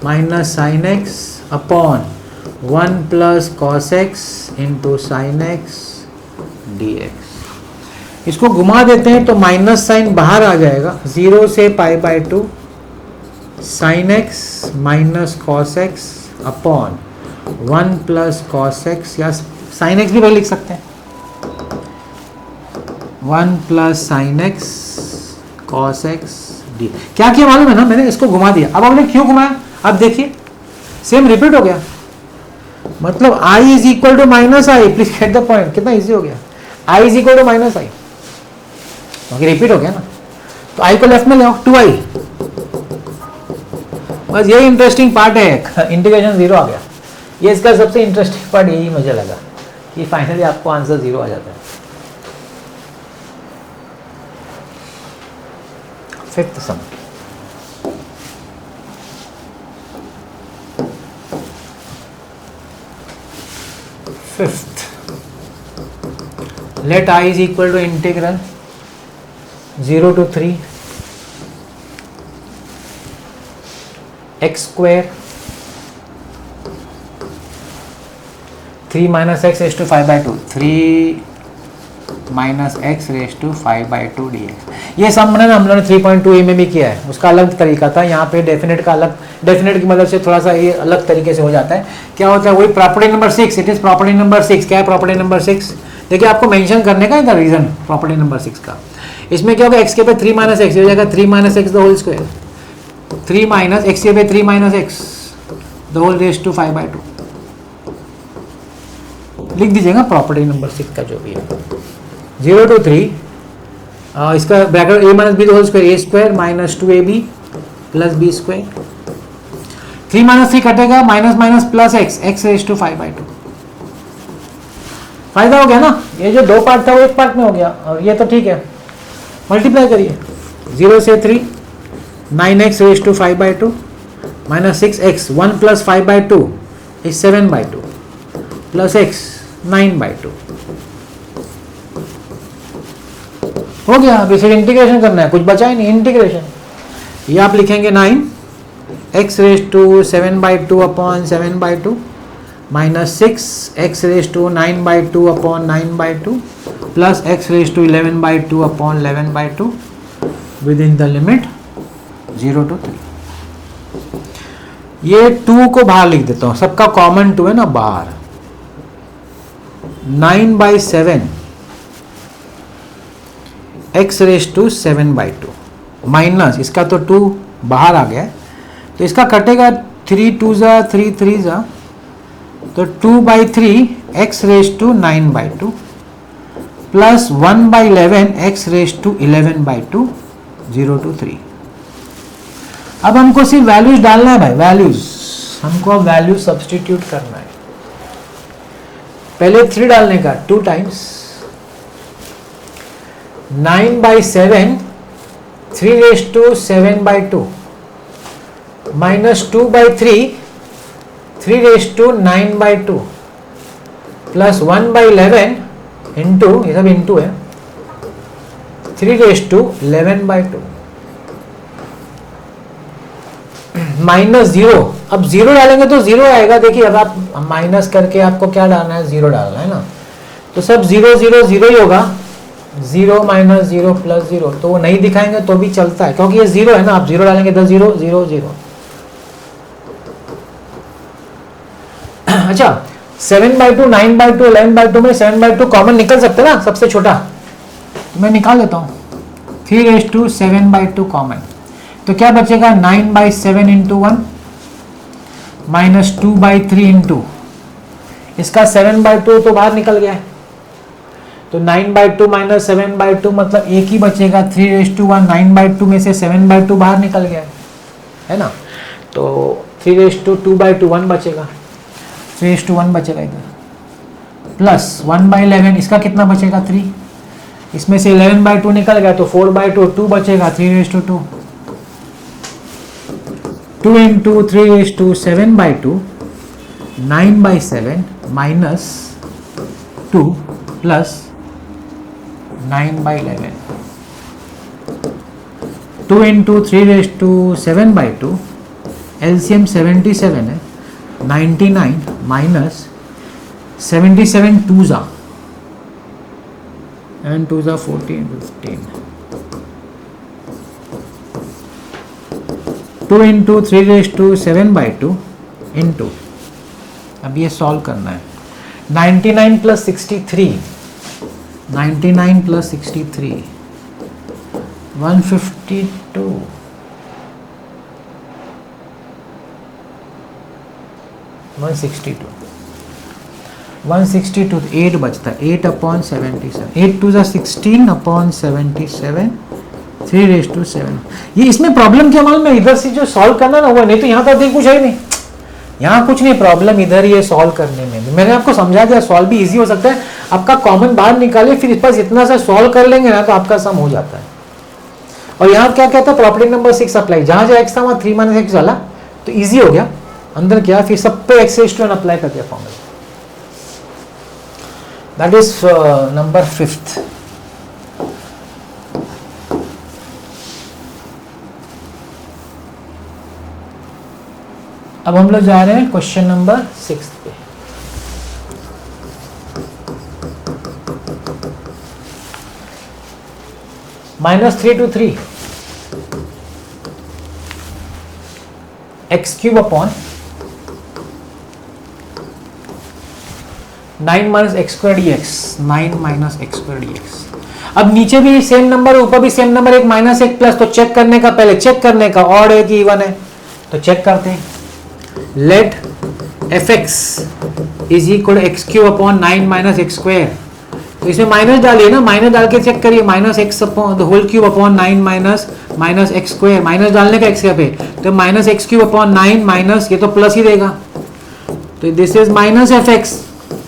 minus sine x upon 1 plus cos x into sine x dx। इसको घुमा देते हैं तो माइनस साइन बाहर आ जाएगा। 0 से π/2 sine x minus cos x upon 1 plus cos x, या साइन एक्स भी भाई लिख सकते हैं, 1 plus sine x cos x d. क्या किया मालूम है ना, मैंने इसको घुमा दिया। अब आपने क्यों घुमाया? अब देखिए सेम रिपीट हो गया, मतलब i is equal to minus i. Please get the point, कितना इजी हो गया। i is equal to minus i, क्योंकि रिपीट हो गया ना। तो i को लेफ्ट में ले आओ, 2i। बस यही इंटरेस्टिंग पार्ट है, इंटीग्रेशन 0 आ गया। ये इसका सबसे इंटरेस्टिंग पार्ट यही मुझे लगा कि फाइनली आपको आंसर 0 आ जाता है। Fifth sum, fifth, let i is equal to integral 0 to 3 x square 3 minus x raised to 5/2, 3 minus x raised to 5/2 dx। ये सम ना हम लोगों ने 3.2a में भी किया है, उसका अलग तरीका था। यहाँ पे डेफिनेट का अलग, डेफिनेट की मदद से थोड़ा सा ये अलग तरीके से हो जाता है। क्या होता है, वही property number 6, it is property number 6। क्या है प्रॉपर्टी नंबर 6? देखिए आपको मेंशन करने का है रीजन प्रॉपर्टी नंबर 6 का। इसमें क्या होगा, x के पे 3 माइनस एक्स हो जाएगा, 3 minus x the whole square, 3 minus x के पे 3 minus x the whole raise to 5/2 लिख दीजिएगा प्रॉपर्टी नंबर 6 का जो भी है। 0 to 3 इसका bracket a minus b the whole square, a square minus 2ab plus b square, 3 minus 3 कटेगा, minus minus plus x, x raise to 5/2, फायदा हो गया ना, ये जो 2 पार्ट था वो 1 पार्ट में हो गया, और ये तो ठीक है। मल्टीप्लाई करिए 0 से 3, 9x raise to 5/2 minus 6x, 1 plus 5/2 is 7/2 plus x 9/2 हो गया। अब इसे इंटीग्रेशन करना है, कुछ बचा ही नहीं, इंटीग्रेशन। ये आप लिखेंगे 9x raise to 7/2 upon 7/2 minus 6x raise to 9/2 upon 9/2 plus x raise to 11/2 upon 11/2 within the limit 0 to 3। ये 2 को बाहर लिख देता हूं, सबका कॉमन 2 है ना बाहर। 9/7 x रेज टू 7/2 माइनस इसका तो 2 बाहर आ गया है, तो इसका कटेगा 3 2 जा 3 3 जा, तो 2/3 x raise to 9/2 plus 1/11 x raise to 11/2 0 to 3। अब हमको सिर्फ वैल्यूज डालना है भाई, वैल्यूज हमको अब वैल्यू सब्स्टिट्यूट करना है। पहले 3 डालने का, 2 times 9/7 3 raise to 7/2 minus 2/3 3 raise to 9/2 plus 1/11 into, ये सब इंटू है, 3 रेज टू 11/2 माइनस 0। अब 0 डालेंगे तो 0 आएगा। देखिए अब आप माइनस करके आपको क्या डालना है, 0 डालना है ना, तो सब 0 0 0 ही होगा। 0 माइनस 0 प्लस 0, तो वो नहीं दिखाएंगे तो भी चलता है क्योंकि ये 0 है ना। आप 0 डालेंगे तो 0 0 0। अच्छा 7/2 9/2 11/2 में 7/2 कॉमन निकल सकते हैं ना, सबसे छोटा, तो मैं निकाल लेता हूँ। 3 रेज टू 7/2 कॉमन, तो क्या बचेगा 9/7 इंटू 1 माइनस 2/3 इंटू इसका 7/2 तो बाहर निकल गया है, तो 9/2 माइनस 7/2 मतलब एक ही बचेगा 3 रेज टू 1। 9/2 में से 7/2 बाहर निकल गया है ना, तो 3 रेज टू 2/2 1 बचेगा, 3 रेज टू 1 बचेगा इधर, प्लस 1/11 इसका कितना बचेगा 3, इसमें से 11/2 निकल गया तो 4/2 2 बचेगा, 3 raise to 2 2 into 3 raise to 7/2 9/7 minus 2 plus 9/11 2 into 3 raise to 7/2 LCM 77 है, 99 माइनस 77 2 जा and 2 जा 14 15 2 इंटू 3 रेज टू 7/2 इंटू, अब ये सॉल्व करना है, 99 प्लस 63 99 प्लस 63 152 162 8 बचता है, 8 अपॉन 77 8 2 जा 16 अपॉन 77 3 रेज टू 7। ये इसमें प्रॉब्लम क्या मालूम है, इधर से जो सॉल्व करना ना वो, नहीं तो यहाँ तक देख कुछ है ही नहीं, यहाँ कुछ नहीं प्रॉब्लम, इधर ये सॉल्व करने में मैंने आपको समझा दिया। सॉल्व भी इजी हो सकता है, आपका कॉमन बाहर निकालिए, फिर इस पास इतना सा सॉल्व कर लेंगे ना तो आपका सम हो जाता है। और यहाँ क्या कहता है प्रॉपर्टी नंबर 6 अप्लाई, जहाँ जहाँ x था वहाँ 3 माइनस x डाला तो ईजी हो गया, अंदर क्या फिर सब पे x raise to n apply कर दिया formula. That is number 5th। अब हम लोग जा रहे हैं क्वेश्चन नंबर 6 पे। -3 to 3 x cube upon 9 minus x square dx 9 minus x square dx। अब नीचे भी सेम नंबर है, ऊपर भी सेम नंबर, एक माइनस एक प्लस, तो चेक करने का, पहले चेक करने का ऑड है कि इवन है, तो चेक करते हैं। Let fx is equal x cube upon 9 minus x square, तो इसमें माइनस डालिए ना, माइनस डाल के चेक करिए, minus x upon the whole cube upon 9 minus x square, minus डालने का एक्स पे, तो minus x cube upon 9 minus ये तो प्लस ही देगा, तो this is minus f x.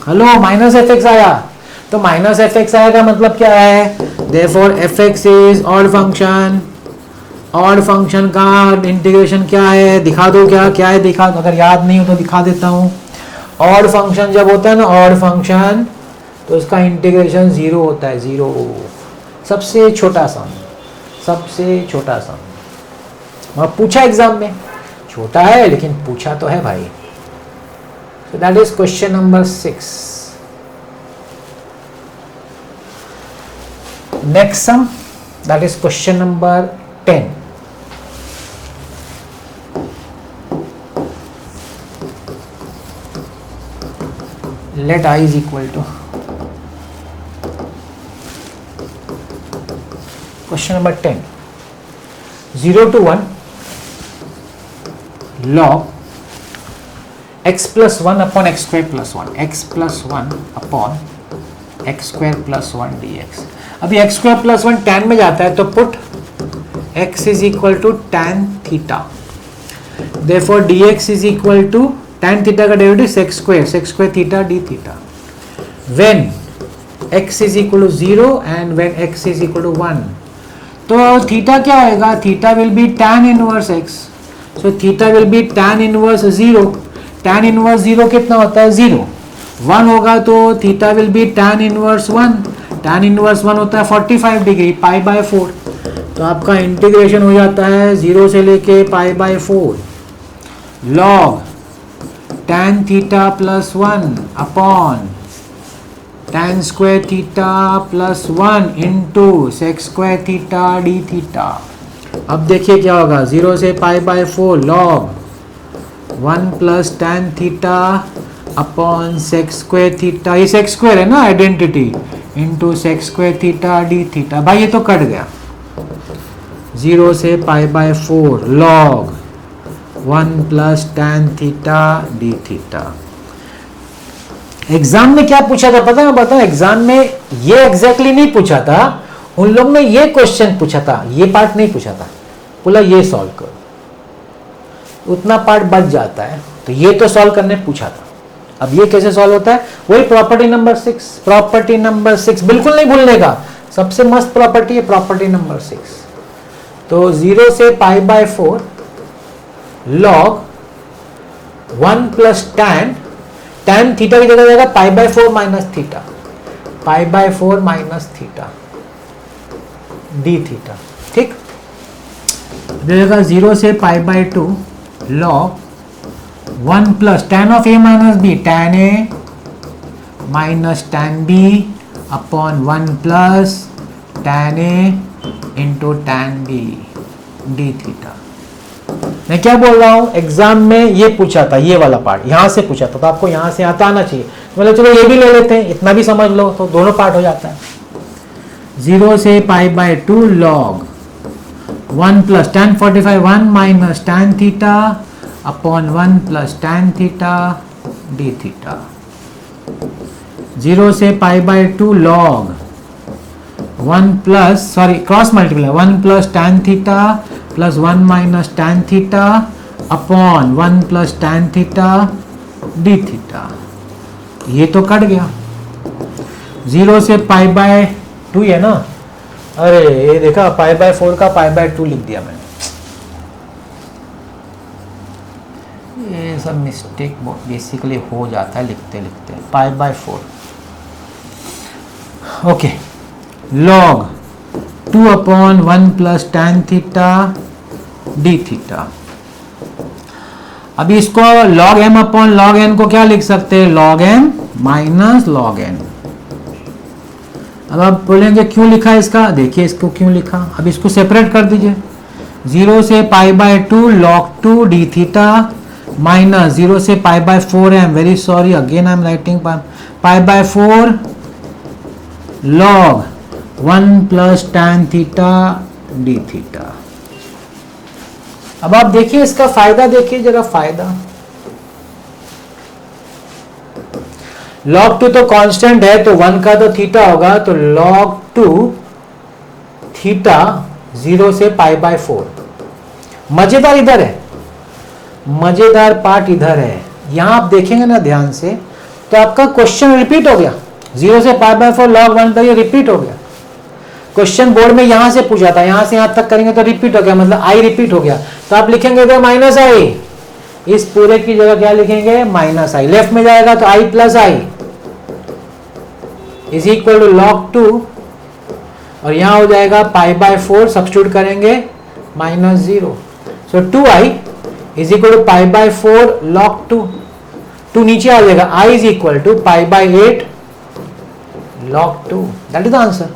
Hello minus f x आया, तो माइनस एफ एक्स आएगा, मतलब क्या है, therefore f x is odd function. Odd function का इंटीग्रेशन क्या है, दिखा दो, क्या है दिखा दो, अगर याद नहीं हो तो दिखा देता हूँ। ऑड फंक्शन जब होता है ना, ऑड फंक्शन, तो उसका इंटीग्रेशन 0 होता है, 0, सबसे छोटा सम, सबसे छोटा सम। और पूछा एग्जाम में, छोटा है लेकिन पूछा तो है भाई। सो that is question number 6। Next sum, that is question number 10। let I is equal to, question number 10, 0 to 1 log x plus 1 upon x square plus 1, x plus 1 upon x square plus 1 dx। अभी x square plus 1 tan में जाता है, तो put x is equal to tan theta, therefore dx is equal to tan theta का derivative sec square theta d theta, when x is equal to 0 and when x is equal to 1, तो theta क्या होएगा, theta will B tan inverse x, so theta will B tan inverse 0, tan inverse 0 कितना होता है, 0, 1 होगा तो theta will B tan inverse 1, tan inverse 1 होता है 45 डिग्री, पाई बाय 4, तो आपका इंटीग्रेशन हो जाता है 0 से लेके pi by 4 log tan theta plus 1 upon tan square theta plus 1 into sec square theta d theta. अब देखिए क्या होगा, 0 से pi by 4 log 1 plus tan theta upon sec square theta, ये सेक स्क्वायर है ना identity, into sec square theta d theta. भाई ये तो कट गया, 0 से pi by 4 log 1 plus tan theta d theta. Exam में क्या पूछा था पता है, मैं बताऊं, एग्जाम में ये एग्जैक्टली नहीं पूछा था, उन लोग ने ये क्वेश्चन पूछा था, ये पार्ट नहीं पूछा था, बोला ये सॉल्व करो, उतना पार्ट बच जाता है, तो ये तो सॉल्व करने पूछा था। अब ये कैसे सॉल्व होता है, वही प्रॉपर्टी नंबर 6, प्रॉपर्टी नंबर 6 बिल्कुल नहीं भूलने का, सबसे मस्त प्रॉपर्टी है प्रॉपर्टी नंबर 6। तो 0 से pi by 4 log 1 plus tan theta की जगह जाएगा पाई by 4 minus theta, pi by 4 minus theta d theta, ठीक। जाएगा 0 से pi by 2 log 1 plus tan of a minus b, tan a minus tan b upon 1 plus tan a into tan b D theta. मैं क्या बोल रहा हूं, exam में ये पूछा था, ये वाला पार्ट यहां से पूछा था, तो आपको यहां से आता आना चाहिए, मतलब चलो ये भी ले लेते हैं, इतना भी समझ लो तो दोनों पार्ट हो जाता है। 0 से pi by 2 log 1 plus tan 45 1 minus tan theta upon 1 plus tan theta d theta. 0 से pi by 2 log 1 plus cross multiply 1 plus tan theta plus 1 minus tan theta upon 1 plus tan theta d theta. ये तो cut गया, 0 से pi by 2 है ना, अरे ये देखा पाई बाय 4 का पाई बाय 2 लिख दिया मैंने, ये सब मिस्टेक बेसिकली हो जाता है लिखते लिखते, पाई by 4 okay, log 2 upon 1 plus tan theta d theta. अभी इसको log m upon log n को क्या लिख सकते हैं, log m minus log n। अब आप बोलेंगे क्यों लिखा इसका, देखिए इसको क्यों लिखा, अब इसको सेपरेट कर दीजिए, 0 से pi by 2 log 2 D theta minus 0 से pi by 4, I am very sorry again I am writing pi by 4 log 1 plus tan theta d theta. अब आप देखिए इसका फायदा, देखिए जरा फायदा, log 2 तो कांस्टेंट है, तो 1 का तो थीटा होगा, तो log 2 थीटा 0 से पाई बाय 4। मजेदार इधर है, मजेदार पार्ट इधर है, यहां आप देखेंगे ना ध्यान से, तो आपका क्वेश्चन रिपीट हो गया, 0 से π/4 log 1 तक ये रिपीट हो गया। क्वेश्चन बोर्ड में यहां से पूछा था, यहां से यहां तक करेंगे तो रिपीट हो गया, मतलब i रिपीट हो गया, तो आप लिखेंगे इधर -i, इस पूरे की जगह क्या लिखेंगे -i, लेफ्ट में जाएगा तो i + i is equal to log 2, और यहां हो जाएगा π/4, सब्स्टिट्यूट करेंगे -0, so 2i is equal to π/4 log 2, 2 नीचे आ जाएगा, i इज इक्वल टू π/8 log 2, that is the answer.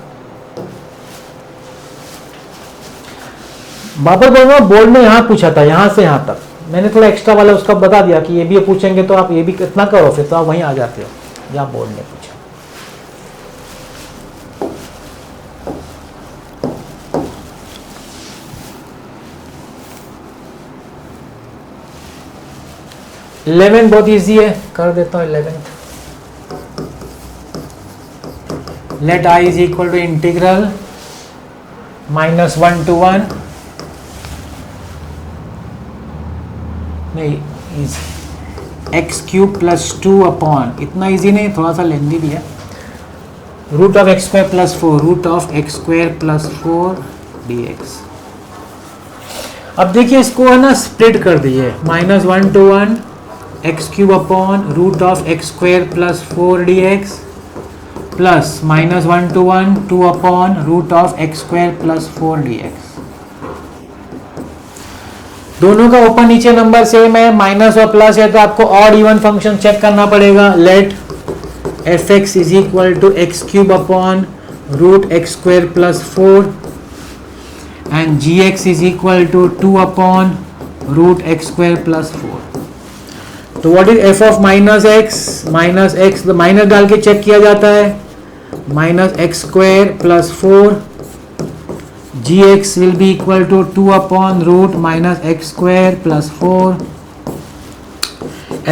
वापस बोल रहा हूं, बोर्ड में यहां पूछा था, यहां से यहां तक मैंने थोड़ा एक्स्ट्रा वाला उसका बता दिया कि ये भी पूछेंगे तो आप ये भी कितना करो, फिर तो आप वहीं आ जाते हो जहां बोर्ड ने पूछा। इलेवेंथ बहुत इजी है, कर देता हूं 11th। Let i is equal to integral -1 to 1, नहीं x³ + 2 अपॉन, इतना इजी नहीं, थोड़ा सा लेंदी भी है, √(x² + 4) √(x² + 4) dx। अब देखिए इसको है ना स्प्लिट कर दिए, -1 to 1 x³ upon √(x² + 4) dx plus -1 to 1 2 upon √(x² + 4) dx। दोनों का ऊपर नीचे नंबर सेम है, माइनस और प्लस है, तो आपको ऑड इवन फंक्शन चेक करना पड़ेगा। Let f(x) is equal to x³ upon √(x² + 4) and gx is equal to 2 upon √(x² + 4। तो what is f of -x? -x minus डाल के चेक किया जाता है, -x² + 4, gx will be equal to 2 upon √(x² + 4).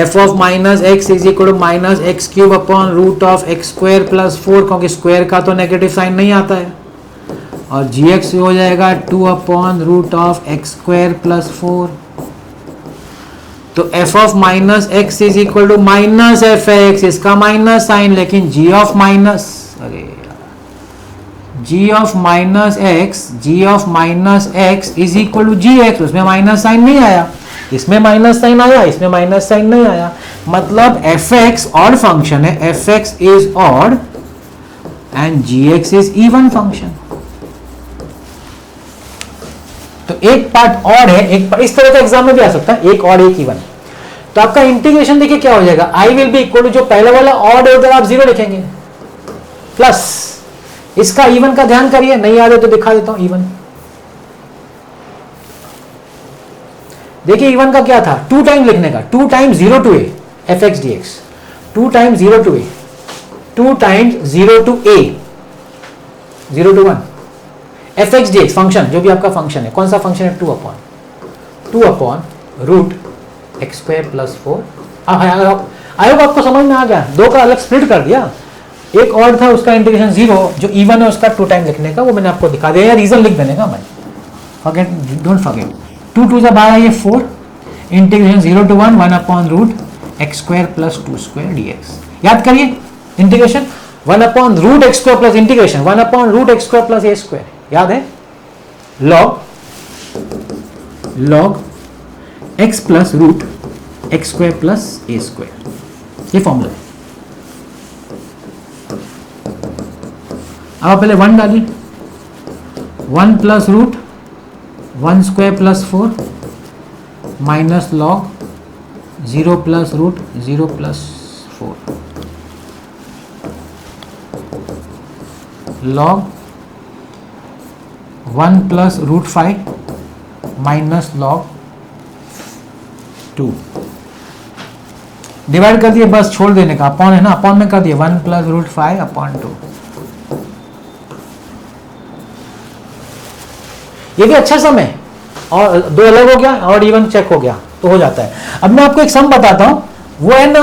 f of -x is equal to -x³ upon √(x² + 4, क्योंकि square का तो negative sign नहीं आता है, और gx हो जाएगा 2 अपॉन √(x² + 4। तो f of -x is equal to -fx, इसका माइनस साइन, लेकिन g of -x is equal to gx, उसमें माइनस साइन नहीं आया, इसमें माइनस साइन आया, इसमें माइनस साइन नहीं आया, मतलब fx ऑड फंक्शन है, fx is odd and gx is even function. तो एक पार्ट ऑड है, एक पार्ट इस तरह का एग्जाम में भी आ सकता है, एक ऑड एक इवन। तो आपका इंटीग्रेशन देखिए क्या हो जाएगा, i will be equal to, जो पहले वाला ऑड है उधर आप 0 लिखेंगे, प्लस इसका इवन का ध्यान करिए, नहीं आ रहे तो दिखा देता हूं इवन। देखिए इवन का क्या था, 2 टाइम लिखने का, 2 times 0 to a fx dx, 2 times 0 to a, 2 times 0 to a, 0 to 1 fx dx function, जो भी आपका फंक्शन है, कौन सा फंक्शन है, 2 अपॉन √(x² + 4). आई होप आपको समझ में आ गया, दो का अलग स्प्लिट कर दिया, एक और था उसका इंटीग्रेशन 0, जो इवन है उसका 2 टाइम लिखने का, वो मैंने आपको दिखा दिया, या रीजन लिख देने का, मैं डोंट फॉरगेट, 2 2 जब आया ये 4, integration 0 to 1 upon √(x² + 2² dx। याद करिए integration 1 upon √(x² + integration 1 upon √(x² + a², याद है, log x + √(x² + a², ये फॉर्मूला है। अब पहले 1 डालिए, 1 + √(1² + 4) minus log 0 + √0 + 4, log 1 + √5 minus log 2, divide कर दिए, बस छोड़ देने का, अपॉन है ना, अपॉन में कर दिए 1 + √5 अपॉन 2। ये भी अच्छा सम है, और दो अलग हो गया और इवन चेक हो गया तो हो जाता है। अब मैं आपको एक सम बताता हूं, वो है ना,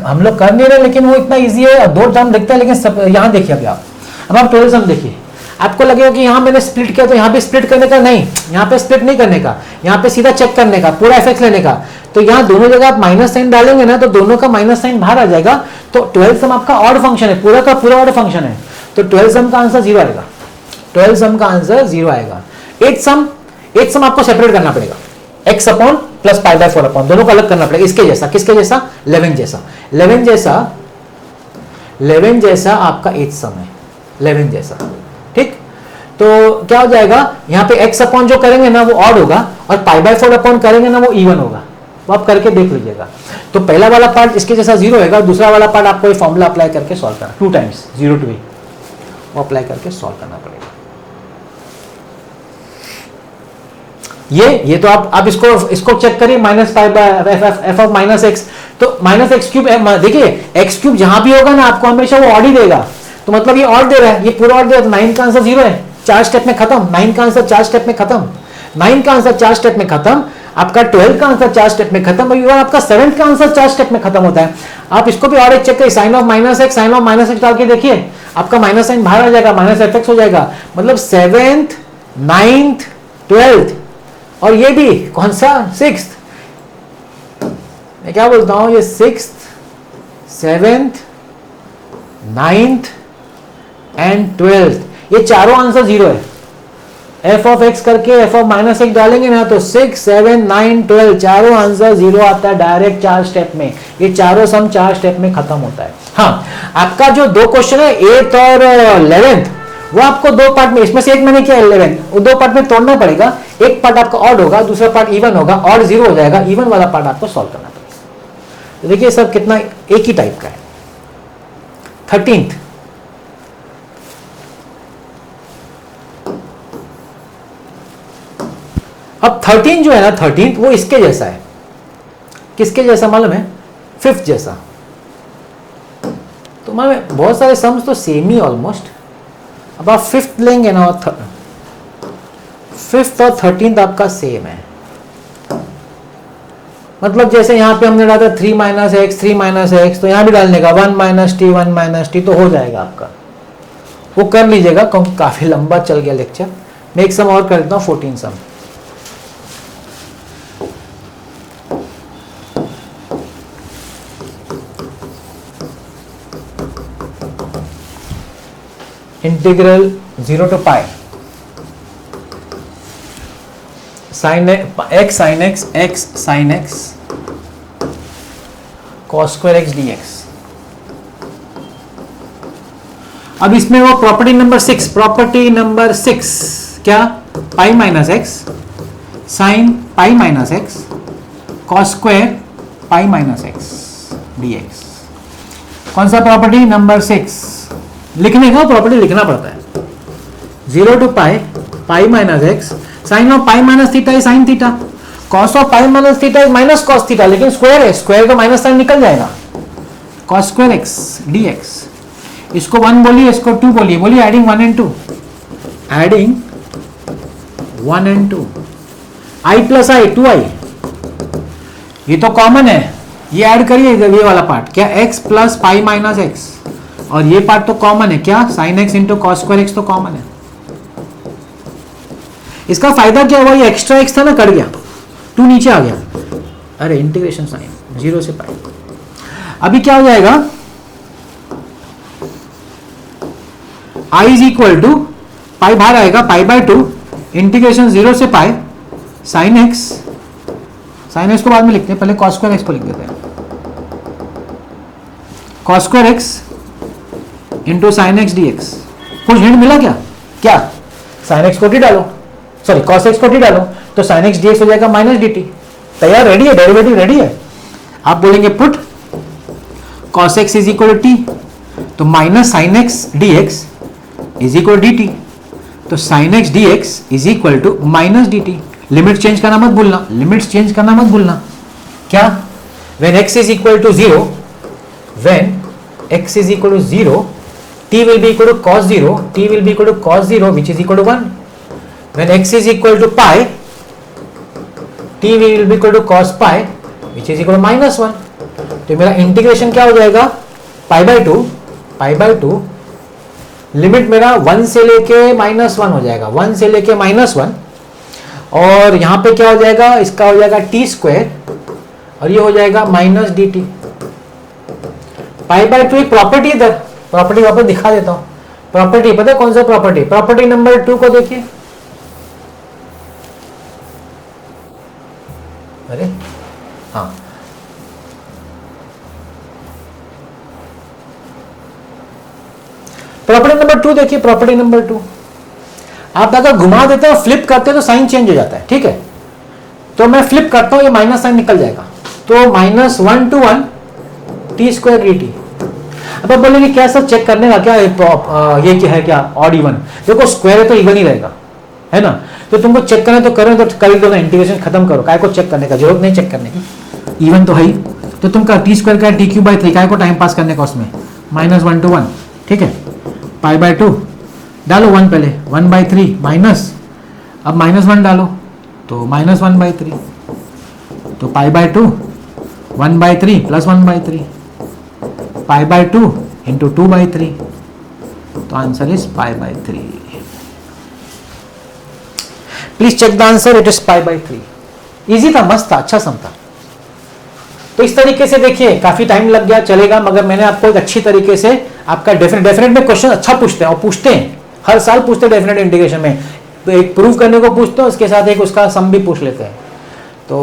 हम लोग कर नहीं रहे, लेकिन वो इतना इजी है, और 2 टर्म दिखता है, लेकिन सब यहां देखिए, अब आप टोटल सम देखिए, आपको लगेगा कि यहाँ मैंने स्प्लिट किया तो यहाँ पे स्प्लिट करने का, नहीं, यहाँ पे स्प्लिट नहीं करने का, यहाँ पे सीधा चेक करने का, पूरा एफ लेने का। तो यहाँ दोनों जगह आप माइनस साइन डालेंगे ना, तो दोनों का माइनस साइन बाहर आ जाएगा। तो 12 सम आपका ऑड फंक्शन है, पूरा का पूरा ऑड फंक्शन है, तो 12 सम का आंसर 0 आएगा। 12 सम का आंसर 0 आएगा। 8 सम आपको सेपरेट करना पड़ेगा, x upon plus pi by 4 upon, दोनों को अलग करना पड़ेगा। इसके जैसा, किसके जैसा? 11 जैसा। 11 जैसा आपका 8 सम है, 11 जैसा, ठीक। तो क्या हो जाएगा, यहाँ पे x अपॉन जो करेंगे ना वो ऑड होगा, और पाई बाय 4 अपॉन करेंगे ना वो इवन होगा। वो आप करके देख लीजिएगा। तो पहला वाला पार्ट इसके जैसा 0 होगा, दूसरा वाला पार्ट आपको ये फॉर्मूला अप्लाई करके सॉल्व करना, 2 टाइम्स 0 to a, वो अप्लाई करके सॉल्व करना पड़ेगा। ये तो आप इसको चेक करिए, minus pi bye F of minus x, तो माइनस एक्स क्यूब, देखिए एक्स क्यूब जहां भी होगा ना आपको हमेशा वो ऑड ही देगा। तो मतलब ये ऑड दे रहा है, ये पूरा ऑड दे रहा है, 9 का आंसर 0 है, 4 स्टेप में खत्म। 9 का आंसर 4 स्टेप में खत्म, 9 का आंसर 4 स्टेप में खत्म, आपका 12 का आंसर 4 स्टेप में खत्म, और आपका 7 का आंसर 4 स्टेप में खत्म होता है। आप इसको भी और एक चेक करिए, sine of minus x, sine of minus x डाल के देखिए, आपका माइनस साइन बाहर आ जाएगा, माइनस एफ एक्स हो जाएगा। मतलब 7th 9th 12th, और ये भी कौन सा 6th, मैं क्या बोलता हूं, ये 6th 7th 9th and 12th, ये चारों आंसर 0 है। एफ ऑफ एक्स करके एफ ऑफ माइनस एक्स डालेंगे ना तो 6 7 9 12 चारों आंसर 0 आता है डायरेक्ट 4 स्टेप में। ये चारों सम 4 स्टेप में खत्म होता है। हाँ, आपका जो 2 क्वेश्चन है 8th और 11th, वो आपको 2 पार्ट में, इसमें से एक मैंने किया 11, वो 2 पार्ट में तोड़ना पड़ेगा। एक पार्ट आपका ऑड होगा, दूसरा पार्ट इवन होगा, ऑड 0 हो जाएगा, इवन वाला पार्ट आपको सॉल्व करना पड़ेगा। तो देखिए सब कितना एक ही टाइप का है। 13th, अब 13 जो है ना, 13th वो इसके जैसा है, किसके जैसा मालूम है? 5th जैसा। तो मालूम बहुत सारे सम्स तो सेम ही ऑलमोस्ट। अब आप 5th लेंगे ना, 5th और 13th आपका सेम है। मतलब जैसे यहां पे हमने डाला 3 माइनस एक्स 3 माइनस एक्स, तो यहां भी डालने का 1 माइनस टी 1 माइनस टी, तो हो जाएगा आपका। वो कर लीजिएगा क्योंकि काफी लंबा चल गया लेक्चर। मैं एक सम और कर देता हूं, 14 sum. Integral 0 to pi sine x sine x x sine x cos square x dx. अब इसमें वो प्रॉपर्टी नंबर 6, प्रॉपर्टी नंबर 6 क्या? Pi minus x sine pi minus x cos square pi minus x d x. कौन सा property? Number 6। लिखने का property लिखना पड़ता है। 0 to pi pi minus x sine of pi minus theta is sine theta, cos of pi minus theta is minus cos theta, लेकिन square है, square का माइनस साइन निकल जाएगा। कॉस स्क्वायर एक्स डीएक्स, इसको 1 बोलिए, इसको 2 बोलिए, बोलिए adding 1 and 2, adding 1 and 2, I plus I 2i, ये तो कॉमन है, ये ऐड करिए ये वाला पार्ट, क्या x plus pi minus x, और ये पार्ट तो कॉमन है, क्या? Sine x into cos square x तो कॉमन है। इसका फायदा क्या हुआ? ये एक्स्ट्रा एक्स था ना, कट गया, 2 नीचे आ गया। अरे इंटीग्रेशन साइन 0 से पाई। अभी क्या हो जाएगा? i इज इक्वल टू पाई बाहर आएगा, पाई बाय 2 इंटीग्रेशन 0 से पाई साइन एक्स को बाद में लिखते हैं, पहले कॉस स्क्वायर एक्स को लिख देते हैं। Cos square x into sine x dx. कुछ हिंट मिला क्या? क्या? साइन एक्स को टी डालो, सॉरी कॉस एक्स को टी डालो, तो साइन एक्स डीएक्स हो जाएगा माइनस dt। तैयार, रेडी है, डेरिवेटिव रेडी है। आप बोलेंगे put cos x is equal to t, तो minus sine x dx is equal dt, तो sine x dx is equal to minus dt। Limit change करना मत भूलना, लिमिट्स चेंज करना मत भूलना। क्या? When x is equal to 0, when x is equal to 0, t will be equal to cos 0, t will be equal to cos 0 which is equal to 1. When x is equal to pi, t will be equal to cos pi which is equal to minus 1. तो मेरा integration क्या हो जाएगा? पाई by 2 limit मेरा 1 से लेके -1 हो जाएगा, 1 से लेके -1, और यहां पे क्या हो जाएगा, इसका हो जाएगा टी स्क्वायर और ये हो जाएगा -dt। π/2 एक प्रॉपर्टी, इधर प्रॉपर्टी वापस दिखा देता हूं। प्रॉपर्टी पता है कौन सा प्रॉपर्टी? प्रॉपर्टी नंबर 2 को देखिए। अरे हाँ, प्रॉपर्टी नंबर 2 देखिए। प्रॉपर्टी नंबर 2 आप अगर घुमा देते हो, फ्लिप करते हो तो साइन चेंज हो जाता है, ठीक है। तो मैं फ्लिप करता हूं, ये माइनस साइन निकल जाएगा, तो -1 to 1 टी स्क्वायर dt। अब आप बोलेंगे क्या सर चेक करने का क्या ये क्या है, क्या ऑड इवन? देखो स्क्वायर है तो इवन ही रहेगा, है ना। तो तुमको चेक करना तो करो, तो कर दो ना, इंटीग्रेशन खत्म करो, काय को चेक करने का जरूरत नहीं, चेक करने की, इवन तो है ही। तो तुम का टी स्क्वायर का t³/3 काय को टाइम पास करने का उसमें, -1 to 1, ठीक है। π/2 डालो 1 पहले, 1/3 माइनस, अब -1 डालो तो -1/3, तो π/2 1/3 प्लस 1/3, π/2 इंटू 2/3, तो answer is π/3। Please check the answer, it is π/3। Easy था, मस्त था, अच्छा सम था। तो इस तरीके से देखिए, काफी टाइम लग गया, चलेगा, मगर मैंने आपको एक अच्छी तरीके से आपका डेफिनेट में क्वेश्चन अच्छा पूछते हैं, और पूछते हैं हर साल पूछते हैं डेफिनेट इंटीग्रेशन में, तो एक प्रूव करने को पूछते हैं, उसके साथ एक उसका सम भी पूछ लेते हैं। तो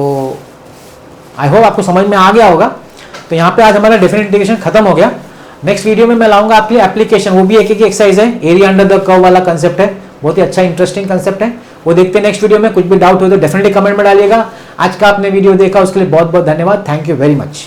आई होप आपको समझ में आ गया होगा। तो यहाँ पे आज हमारा डेफिनेट इंटीग्रेशन खत्म हो गया। नेक्स्ट वीडियो में मैं लाऊंगा आपके लिए एप्लीकेशन, वो भी एक एक्सरसाइज है, एरिया अंडर द कर्व वाला कंसेप्ट है, बहुत ही अच्छा इंटरेस्टिंग कंसेप्ट है, वो देखते हैं नेक्स्ट वीडियो में। कुछ भी डाउट हो तो डेफिनेटली कमेंट में डालिएगा। आज का आपने वीडियो देखा उसके लिए बहुत बहुत धन्यवाद, थैंक यू वेरी मच।